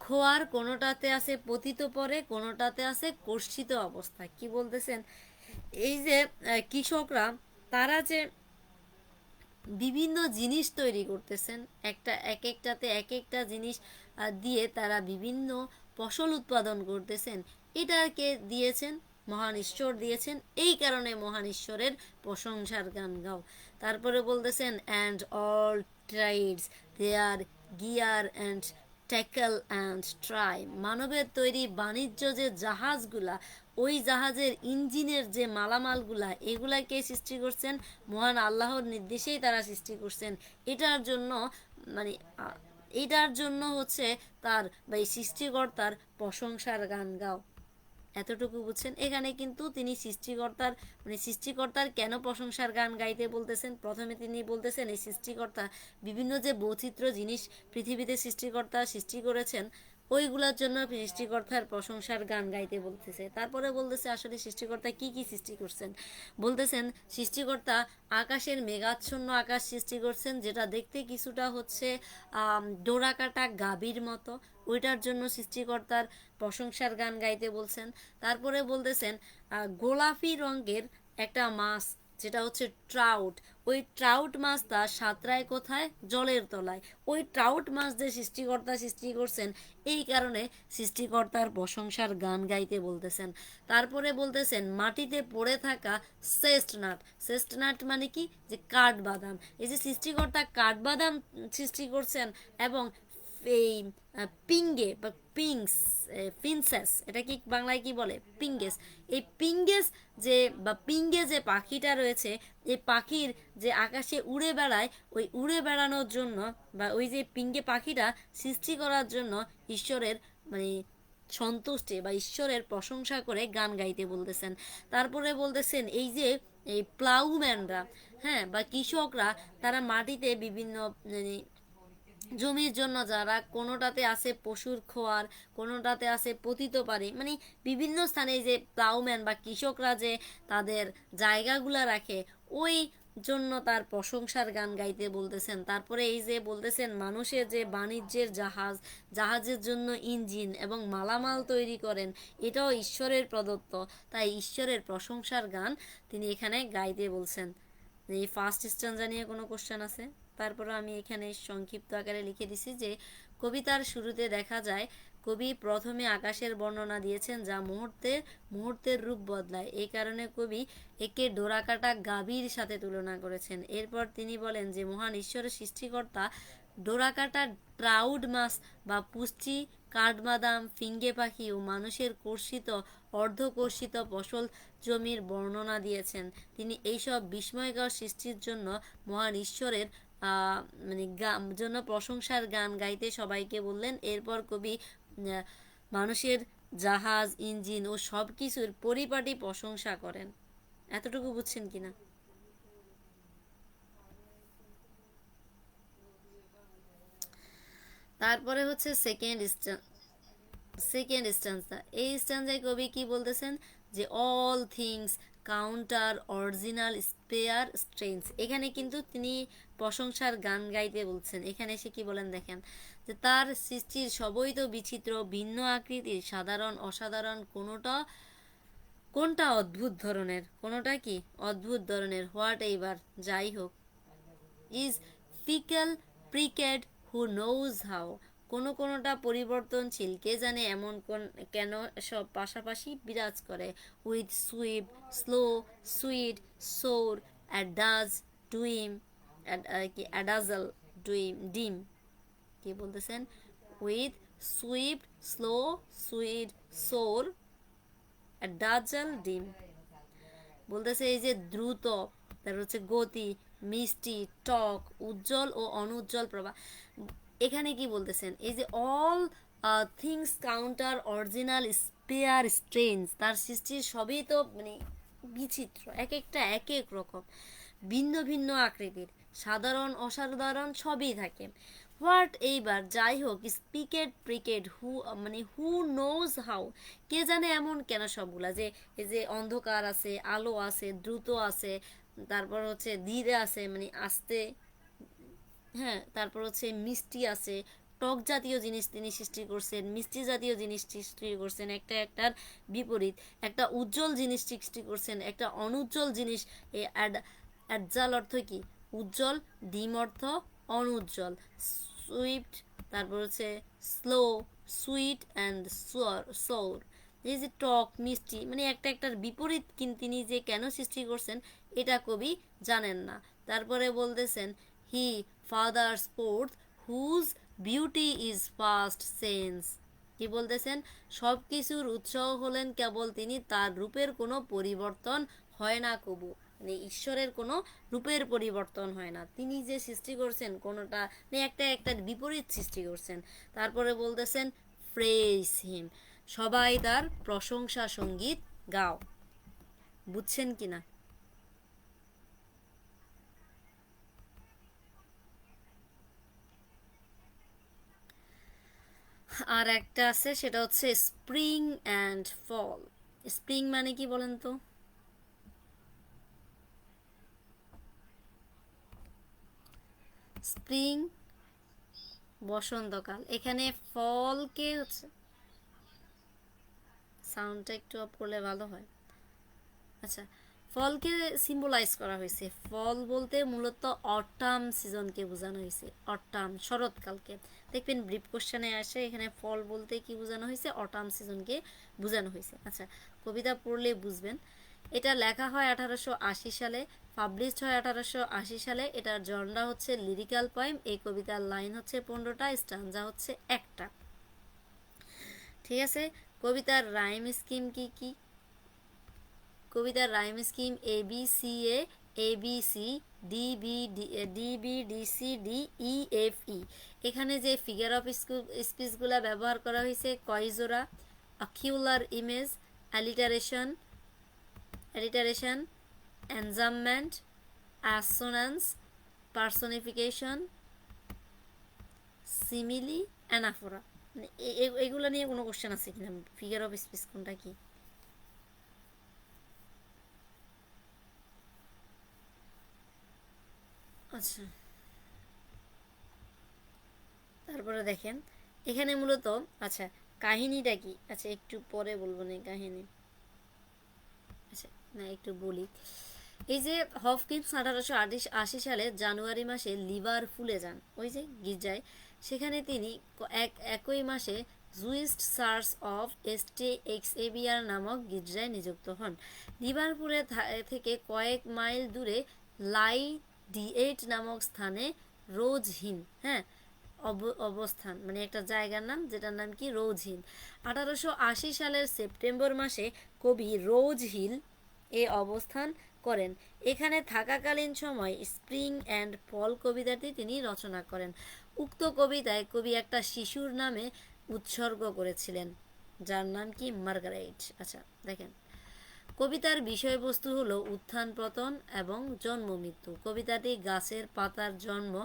খোয়ার, কোনোটাতে আছে পতিত পরে, কোনোটাতে আছে কর্ষিত অবস্থায়। কি বলতেছেন? এই যে কৃষকরা, তারা যে বিভিন্ন জিনিস তৈরি করতেছেন, এক একটাতে এক একটা জিনিস দিয়ে তারা বিভিন্ন ফসল উৎপাদন করতেছেন, এটাকে দিয়েছেন মহান ঈশ্বর দিয়েছেন। এই কারণে মহান ঈশ্বরের প্রশংসার গান গাও। তারপরে বলতেছেন and all trades their gear and tackle and try. মানবের তৈরি বাণিজ্য যে জাহাজগুলা, ওই জাহাজের ইঞ্জিনের যে মালামালগুলা, এগুলাকে সৃষ্টি করছেন মহান আল্লাহর নির্দেশেই তারা সৃষ্টি করছেন। এটার জন্য মানে এটার জন্য হচ্ছে তার বা এই সৃষ্টিকর্তার প্রশংসার গান গাও। এতটুকু বুঝছেন? এখানে কিন্তু তিনি সৃষ্টিকর্তার মানে সৃষ্টিকর্তার কেন প্রশংসার গান গাইতে বলতেছেন? প্রথমে তিনি বলতেছেন এই সৃষ্টিকর্তা বিভিন্ন যে বৈচিত্র্য জিনিস পৃথিবীতে সৃষ্টিকর্তা সৃষ্টি করেছেন, ওইগুলোর জন্য সৃষ্টিকর্তার প্রশংসার গান গাইতে বলতেছে। তারপরে বলতেছে আসলে সৃষ্টিকর্তা কি কি সৃষ্টি করছেন। বলতেছেন সৃষ্টিকর্তা আকাশের মেঘাচ্ছন্ন আকাশ সৃষ্টি করছেন, যেটা দেখতে কিছুটা হচ্ছে ডোরাকাটা গাভীর মতো, ওইটার জন্য সৃষ্টিকর্তার প্রশংসার গান গাইতে বলছেন। তারপরে বলতেছেন গোলাপি রঙের একটা মাছ যেটা হচ্ছে ট্রাউট, ওই ট্রাউট মাছটা সাঁতরায় কোথায়? জলের তলায়। ওই ট্রাউট মাছ যে সৃষ্টিকর্তা সৃষ্টি করছেন, এই কারণে সৃষ্টিকর্তার প্রশংসার গান গাইতে বলতেছেন। তারপরে বলতেছেন মাটিতে পড়ে থাকা চেস্টনাট। চেস্টনাট মানে কি? যে কাঠবাদাম। এই যে সৃষ্টিকর্তা কাঠবাদাম সৃষ্টি করছেন, এবং এই পিঙ্গে বা পিংস, প্রিন্সেস, এটা কি বাংলায় কি বলে? পিঙ্গেস। এই পিঙ্গেস যে বা পিঙ্গে যে পাখিটা রয়েছে, এই পাখির যে আকাশে উড়ে বেড়ায়, ওই উড়ে বেড়ানোর জন্য বা ওই যে পিঙ্গে পাখিটা সৃষ্টি করার জন্য ঈশ্বরের মানে সন্তুষ্টি বা ঈশ্বরের প্রশংসা করে গান গাইতে বলতেছেন। তারপরে বলতেছেন এই যে এই প্লাউম্যানরা, হ্যাঁ, বা কৃষকরা, তারা মাটিতে বিভিন্ন মানে জমির জন্য যারা কোনোটাতে আছে পশুর খোয়ার, কোনোটাতে আছে পতিত পারে, মানে বিভিন্ন স্থানে যে প্লাউম্যান বা কৃষকরা যে তাদের জায়গাগুলা রাখে, ওই জন্য তার প্রশংসার গান গাইতে বলতেছেন। তারপরে এই যে বলতেছেন মানুষের যে বাণিজ্যের জাহাজ, জাহাজের জন্য ইঞ্জিন এবং মালামাল তৈরি করেন, এটাও ঈশ্বরের প্রদত্ত। তাই ঈশ্বরের প্রশংসার গান তিনি এখানে গাইতে বলছেন। এই ফার্স্ট স্ট্যান্জা নিয়ে কোনো কোশ্চেন আছে? তারপরে আমি এখানে সংক্ষিপ্ত আকারে লিখে দিছি যে কবিতার শুরুতে দেখা যায় কবি প্রথমে আকাশের বর্ণনা দিয়েছেন, যা মুহূর্তের রূপ বদলায়। এই কারণে কবি একে ডোরাকাটা গাভীর সাথে তুলনা করেছেন। এরপর তিনি বলেন যে মহান ঈশ্বরের সৃষ্টিকর্তা ডোরাকাটা ট্রাউড মাছ বা পুষ্টি কাঠবাদাম, ফিঙ্গে পাখি ও মানুষের কর্ষিত অর্ধকর্ষিত ফসল জমির বর্ণনা দিয়েছেন। তিনি এইসব বিস্ময়কর সৃষ্টির জন্য মহান ঈশ্বরের মানে জন্য প্রশংসার গান গাইতে সবাইকে বললেন। এরপর কবি মানুষের জাহাজ, ইঞ্জিন ও সব কিছুর পরিপাটি প্রশংসা করেন। এতটুকু বুঝছেন কিনা? তারপরে হচ্ছে সেকেন্ড স্ট্যান্সা। এই স্ট্যান্সায় কবি কি বলতেছেন? যে all things counter original spare strength. এখানে কিন্তু তিনি প্রশংসার গান গাইতে বলছেন। এখানে এসে কি বলেন দেখেন, যে তার সৃষ্টির সবই তো বিচিত্র, ভিন্ন আকৃতির, সাধারণ অসাধারণ, কোনটা অদ্ভুত ধরনের, কোনটা কি অদ্ভুত ধরনের, হোয়াট এইবার যাই হোক, is fickle freckled who knows how, কোনোটা পরিবর্তনশীল, কে জানে এমন কেন সব পাশাপাশি বিরাজ করে। উইথ সুইপ স্লো সুইট সোর অ্যাডাজ ডুইম, কি অ্যাডাজল ডুইম ডিম, কি বলতেছেন? উইথ সুইফট স্লো সুইট সোর অ্যাডাজল ডিম, বলতেছে এই যে দ্রুত, তারপর হচ্ছে গতি, মিষ্টি, টক, উজ্জ্বল ও অনুজ্জ্বল প্রভা। এখানে কি বলতেছেন? এই যে all things counter original spare strange, তার সৃষ্টির সবই তো মানে বিচিত্র, এক একটা এক এক রকম, ভিন্ন ভিন্ন আকৃতির, সাধারণ অসাধারণ সবই থাকে। হোয়াট এইবার যাই হোক, স্পিকেট প্রিকেট হু মানে হু নোজ হাউ, কে জানে এমন কেন সবগুলা, যে এই যে অন্ধকার আছে, আলো আছে, দ্রুত আছে, তারপর হচ্ছে ধীরে আছে মানে আস্তে, হ্যাঁ, তারপর হচ্ছে মিষ্টি আছে, টক জাতীয় জিনিস তিনি সৃষ্টি করছেন, মিষ্টি জাতীয় জিনিস সৃষ্টি করছেন, একটা একটার বিপরীত, একটা উজ্জ্বল জিনিস সৃষ্টি করছেন, একটা অনুজ্জ্বল জিনিস। এই অ্যাডজাল অর্থ কি? উজ্জ্বল, ডিম অর্থ অনুজ্জ্বল, সুইফট, তারপর হচ্ছে স্লো, সুইট অ্যান্ড সোর, এই যে টক মিষ্টি, মানে একটা একটার বিপরীত তিনি যে কেন সৃষ্টি করছেন এটা কবি জানেন না। তারপরে বলতেছেন he father sports whose beauty is first sense, কি বলতেছেন? সব কিছুর উৎসাহ হলেন কেবল তিনি, তার রূপের কোনো পরিবর্তন হয় না কবু, মানে ঈশ্বরের কোনো রূপের পরিবর্তন হয় না, তিনি যে সৃষ্টি করছেন কোনোটা মানে একটা একটার বিপরীত সৃষ্টি করছেন। তারপরে বলতেছেন প্রেইজ হিম, সবাই তার প্রশংসা সঙ্গীত গাও। বুঝছেন কিনা? আর একটা আছে, সেটা হচ্ছে স্প্রিং অ্যান্ড ফল। স্প্রিং মানে কি বলেন তো? স্প্রিং বসন্তকাল, এখানে ফলকে হচ্ছে, সাউন্ডটা একটু অফ করলে ভালো হয়। আচ্ছা, ফলকে সিম্বলাইজ করা হয়েছে। ফল বলতে মূলত অটাম সিজনকে বোঝানো হয়েছে, অটাম শরৎকালকে। দেখবেন ব্রিফ কোশ্চেনে আসে এখানে ফল বলতে কি বোঝানো হয়েছে, অটাম সিজনকে বোঝানো হয়েছে। আচ্ছা, কবিতা পড়লে বুঝবেন। এটা লেখা হয় 1880 সালে, পাবলিশড হয় 1880 সালে। এটার জনরা হচ্ছে লিরিক্যাল পয়েম। এই কবিতার লাইন হচ্ছে 15টা, স্টানজা হচ্ছে একটা। ঠিক আছে, কবিতার রাইম স্কিম কি কি? কবিতার rhyme scheme A B C, A B C, D B D C D, E F E. এখানে যে ফিগার অফ স্পিচগুলা ব্যবহার করা হয়েছে কয় জোড়া? Ocular image, alliteration, enjambment, assonance, personification, simile, anaphora. মানে এগুলো নিয়ে কোনো কোশ্চেন আছে কিনা? ফিগার অফ স্পিচ কোনটা কি? আচ্ছা, তারপরে দেখেন এখানে মূলত, আচ্ছা কাহিনীটা কি? আচ্ছা একটু পরে বলবো না কাহিনী। আচ্ছা না, একটু বলি। এই যে হফকিন্স 1880 সালে জানুয়ারি মাসে লিভারপুলে যান, ওই যে গির্জায়। সেখানে তিনি একই মাসে জুইস্ট চার্চ অফ এস্টে এক্সএবিআর নামক গির্জায় নিযুক্ত হন। লিভারপুলে থেকে কয়েক মাইল দূরে লাই ডি8 নামক স্থানে রোজ হিল, হ্যাঁ, অবস্থান, মানে একটা জায়গার নাম, যেটার নাম কি রোজ হিল। 1880 সালের সেপ্টেম্বর মাসে কবি রোজ হিল এ অবস্থান করেন। এখানে থাকাকালীন সময় স্প্রিং অ্যান্ড ফল কবিতাটি তিনি রচনা করেন। উক্ত কবিতায় কবি একটা শিশুর নামে উৎসর্গ করেছিলেন, যার নাম কি মার্গারেট। আচ্ছা দেখেন, কবিতার বিষয়বস্তু হলো উত্থান পতন এবং জন্ম মৃত্যু। কবিতাটি গাছের পাতার জন্ম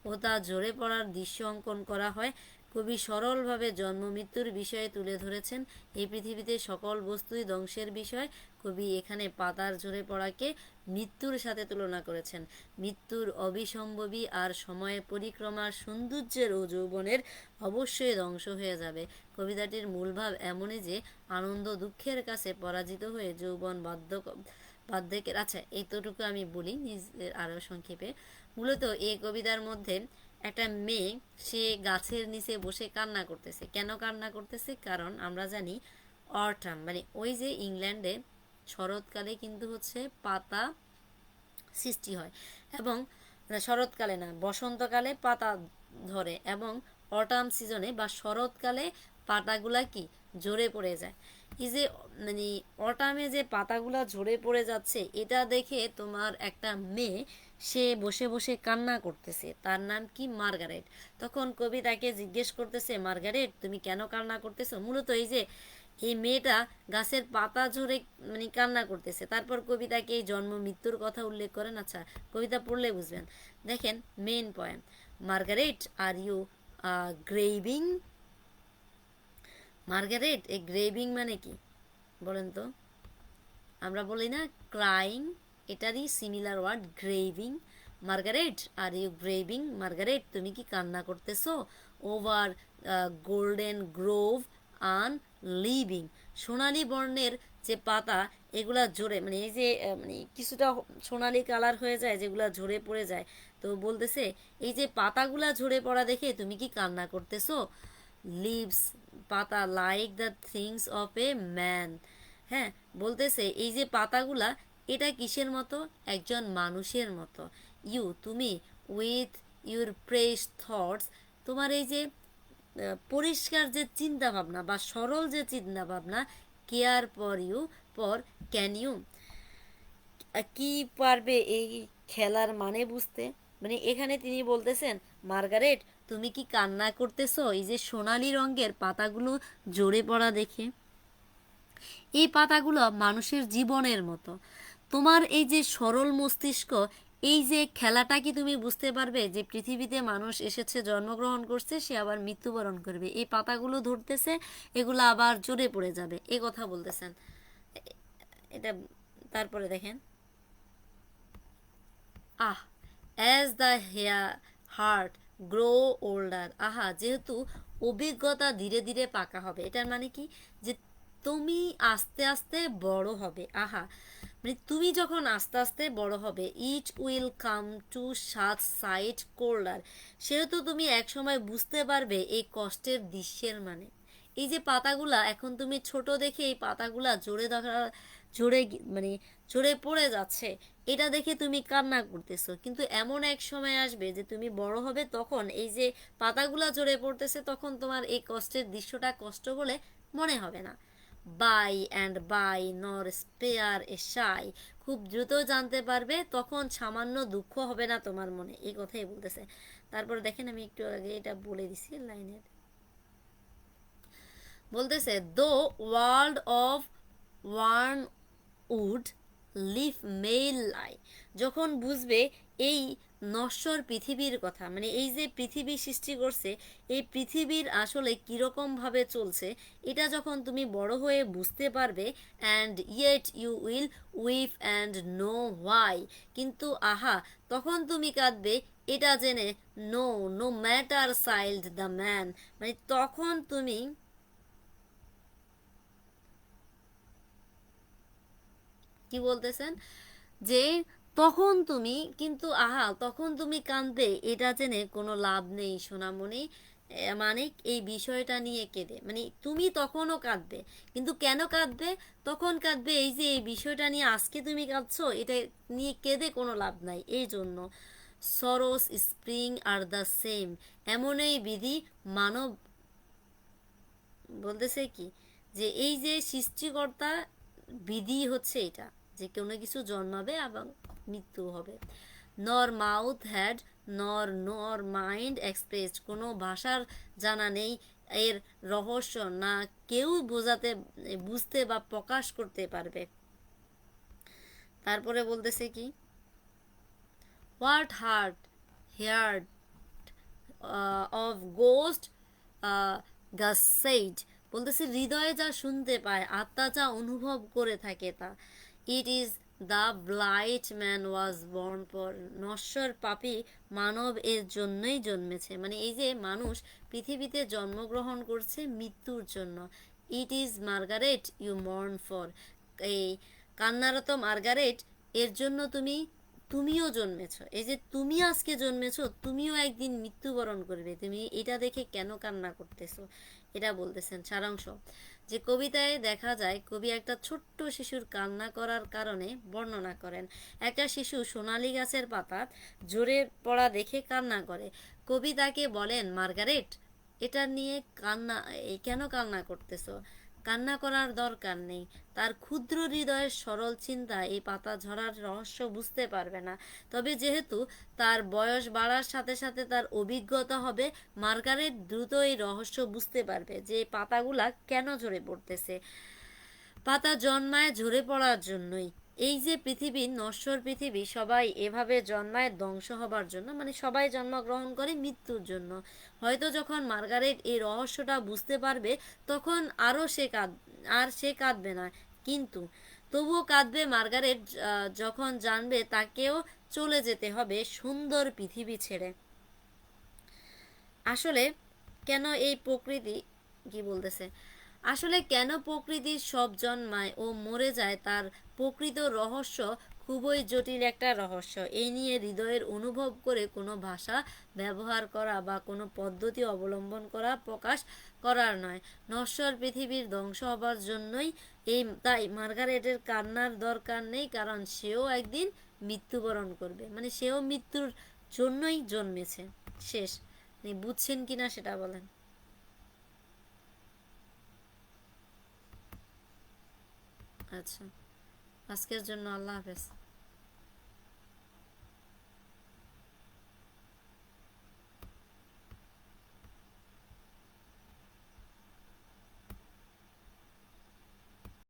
ও তা ঝরে পড়ার দৃশ্য অঙ্কন করা হয়। কবি সরলভাবে জন্ম মৃত্যুর বিষয়ে তুলে ধরেছেন। এই পৃথিবীতে সকল বস্তুই ধ্বংসের বিষয়। কবি এখানে পাতার ঝরে পড়াকে মৃত্যুর সাথে তুলনা করেছেন। মৃত্যুর অবিসম্ভবী আর সময়ের পরিক্রমার সৌন্দর্যের ও যৌবনের অবশ্যই ধ্বংস হয়ে যাবে। কবিতাটির মূল ভাব এমনই যে আনন্দ দুঃখের কাছে পরাজিত হয়ে যৌবন বার্ধক্যের। আচ্ছা এতটুকু আমি বলি নিজের আরও সংক্ষেপে। মূলত এই কবিতার মধ্যে একটা মেয়ে, সে গাছের নিচে বসে কান্না করতেছে। কেন কান্না করতেছে? কারণ আমরা জানি অটাম মানে ওই যে ইংল্যান্ডে শরৎকালে কিন্তু হচ্ছে পাতা সৃষ্টি হয়, এবং শরৎকালে না, বসন্তকালে পাতা ধরে, এবং অটাম সিজনে বা শরৎকালে পাতাগুলা কি ঝরে পড়ে যায়। এই যে মানে অটামে যে পাতাগুলা ঝরে পড়ে যাচ্ছে, এটা দেখে তোমার একটা মেয়ে, সে বসে বসে কান্না করতেছে, তার নাম কি মার্গারেট। তখন কবি তাকে জিজ্ঞেস করতেছে, মার্গারেট তুমি কেন কান্না করতেছো? মূলত এই যে এই মেয়েটা গাছের পাতা ঝরে মানে কান্না করতেছে। তারপর কবিতাকে এই জন্ম মৃত্যুর কথা উল্লেখ করেন। আচ্ছা কবিতা পড়লে বুঝবেন। দেখেন main point, Margaret are you grieving? Margaret, এই গ্রেভিং মানে কি বলেন তো? আমরা বলি না ক্রাইং, এটারই similar word grieving. Margaret are you grieving? Margaret তুমি কি কান্না করতেছো? Over golden grove unleaving, সোনালি বর্ণের যে পাতা এগুলা ঝরে, মানে এই যে মানে কিছুটা সোনালি কালার হয়ে যায়, যেগুলা ঝরে পড়ে যায়। তো বলতেছে এই যে পাতাগুলা ঝরে পড়া দেখে তুমি কি কান্না করতেছো? লিভস, পাতা, like the things of a man. হ্যাঁ, বলতেছে এই যে পাতাগুলা, এটা কিসের মতো? একজন মানুষের মতো। ইউ তুমি, উইথ ইউর ফ্রেশ থটস, তোমার এই যে পরিষ্কার যে চিন্তা ভাবনা বা সরল যে চিন্তা ভাবনা, কেয়ার ফর ইউ, পর ক্যান ইউ, কি পারবে এই খেলার মানে বুঝতে? মানে এখানে তিনি বলতেছেন, মার্গারেট তুমি কি কান্না করতেছো এই যে সোনালি রঙের পাতাগুলো ঝরে পড়া দেখে? এই পাতাগুলো মানুষের জীবনের মতো। তোমার এই যে সরল মস্তিষ্ক, এই যে খেলাটা কি তুমি বুঝতে পারবে যে পৃথিবীতে মানুষ এসেছে, জন্মগ্রহণ করছে, সে আবার মৃত্যুবরণ করবে, এই পাতাগুলো ধরতেছে, এগুলো আবার ঝরে পড়ে যাবে, এ কথা বলতেছেন। এটা তারপরে দেখেন, ah, as the heart grow older, আহা যেহেতু অভিজ্ঞতা ধীরে ধীরে পাকা হবে, এটার মানে কি যে তুমি আস্তে আস্তে বড় হবে। আহা মানে তুমি যখন আস্তে আস্তে বড় হবে, it will come to such sights colder, সেহেতু তুমি একসময় বুঝতে পারবে এই কষ্টের দৃশ্যের মানে। এই যে পাতাগুলা এখন তুমি ছোট দেখে এই পাতাগুলা জোরে ধরা, মানে ঝরে পড়ে যাচ্ছে, এটা দেখে তুমি কান্না করতেছো, কিন্তু এমন এক সময় আসবে যে তুমি বড় হবে, তখন এই যে পাতাগুলা ঝরে পড়তেছে তখন তোমার এই কষ্টের দৃশ্যটা কষ্ট বলে মনে হবে না। বাই অ্যান্ড বাই নর স্পেয়ার এ শাই, খুব দ্রুত জানতে পারবে, তখন সামান্য দুঃখ হবে না তোমার মনে, এই কথাই বলতেছে। তারপর দেখেন আমি একটু আগে এটা বলে দিছি লাইনের, বলতেছে though world of worn wood leaf meal lie, যখন বুঝবে এই নশ্বর পৃথিবীর কথা, মানে এই যে পৃথিবী সৃষ্টি করছে, এই পৃথিবীর আসলে কীরকমভাবে চলছে, এটা যখন তুমি বড় হয়ে বুঝতে পারবে, and yet you will weep and know why, কিন্তু আহা তখন তুমি কাঁদবে এটা জেনে, no no matter child the man, মানে তখন তুমি কি বলতেছেন যে তখন তুমি কিন্তু আহা তখন তুমি কাঁদবে এটা জেনে কোনো লাভ নেই সোনামণি, মানে এই বিষয়টা নিয়ে কেঁদে, মানে তুমি তখনও কাঁদবে, কিন্তু কেন কাঁদবে, তখন কাঁদবে এই যে এই বিষয়টা নিয়ে আজকে তুমি কাঁদছো, এটা নিয়ে কেঁদে কোনো লাভ নাই, এই জন্য sorrows spring are the same, এমনই বিধি মানব, বলতেছে কি যে এই যে সৃষ্টিকর্তা বিধি হচ্ছে এটা, যে কোনো কিছু জন্মাবে এবং মৃত্যু হবে। নর মাউথ হ্যাড নর নর মাইন্ড এক্সপ্রেসড, কোনো ভাষার জানা নেই এর রহস্য, না কেউ বোঝাতে, বুঝতে বা প্রকাশ করতে পারবে। তারপরে বলতেছে কি, what heart heard of ghost guessed, বলতেছে হৃদয়ে যা শুনতে পায়, আত্মা যা অনুভব করে থাকে তা, it is the blight man was born for, নশ্বর পাপী মানব এর জন্যই জন্মেছে, মানে এই যে মানুষ পৃথিবীতে জন্মগ্রহণ করছে মৃত্যুর জন্য। It is Margaret you mourn for, এই কান্নারত মার্গারেট এর জন্য তুমিও জন্মেছো, এই যে তুমি আজকে জন্মেছো, তুমিও একদিন মৃত্যুবরণ করবে, তুমি এটা দেখে কেন কান্না করতেছো, এটা বলতেছেন সারাংশ। যে কবিতায় দেখা যায় কবি একটা ছোট্ট শিশুর কান্না করার কারণে বর্ণনা করেন। একটা শিশু সোনালী গাছের পাতা ঝরে পড়া দেখে কান্না করে, কবি তাকে বলেন মার্গারেট এটা নিয়ে কেন কান্না করতেছো, কান্না করার দরকার নেই। তার ক্ষুদ্র হৃদয়ের সরল চিন্তা এই পাতা ঝরার রহস্য বুঝতে পারবে না, তবে যেহেতু তার বয়স বাড়ার সাথে সাথে তার অভিজ্ঞতা হবে, মার্গারেট দ্রুত এই রহস্য বুঝতে পারবে যে পাতাগুলা কেন ঝরে পড়তেছে। পাতা জন্মায় ঝরে পড়ার জন্যই, এই যে পৃথিবী নশ্বর পৃথিবী, সবাই এভাবে জন্মায় ধ্বংস হবার জন্য, মানে সবাই জন্মগ্রহণ করে মৃত্যুর জন্য। হয়তো যখন মার্গারেট এই রহস্যটা বুঝতে পারবে তখন সে কাঁদবে না, কিন্তু তবুও কাঁদবে মার্গারেট যখন জানবে তাকেও চলে যেতে হবে সুন্দর পৃথিবী ছেড়ে। আসলে কেন এই প্রকৃতি, কি বলতেছে, আসলে কেন প্রকৃতির সব জন্মায় ও মরে যায় তার প্রকৃত রহস্য খুবই জটিল একটা রহস্য, এই নিয়ে হৃদয়ের অনুভব করে কোনো ভাষা ব্যবহার করা বা কোনো পদ্ধতি অবলম্বন করা প্রকাশ করার নয়। নশ্বর পৃথিবীর ধ্বংস হবার জন্যই তাই মার্গারেটের কান্নার দরকার নেই, কারণ সেও একদিন মৃত্যুবরণ করবে, মানে সেও মৃত্যুর জন্যই জন্মেছে। শেষ। বুঝছেন কিনা সেটা বলেন। আচ্ছা, আজকের জন্য আল্লাহ হাফেজ।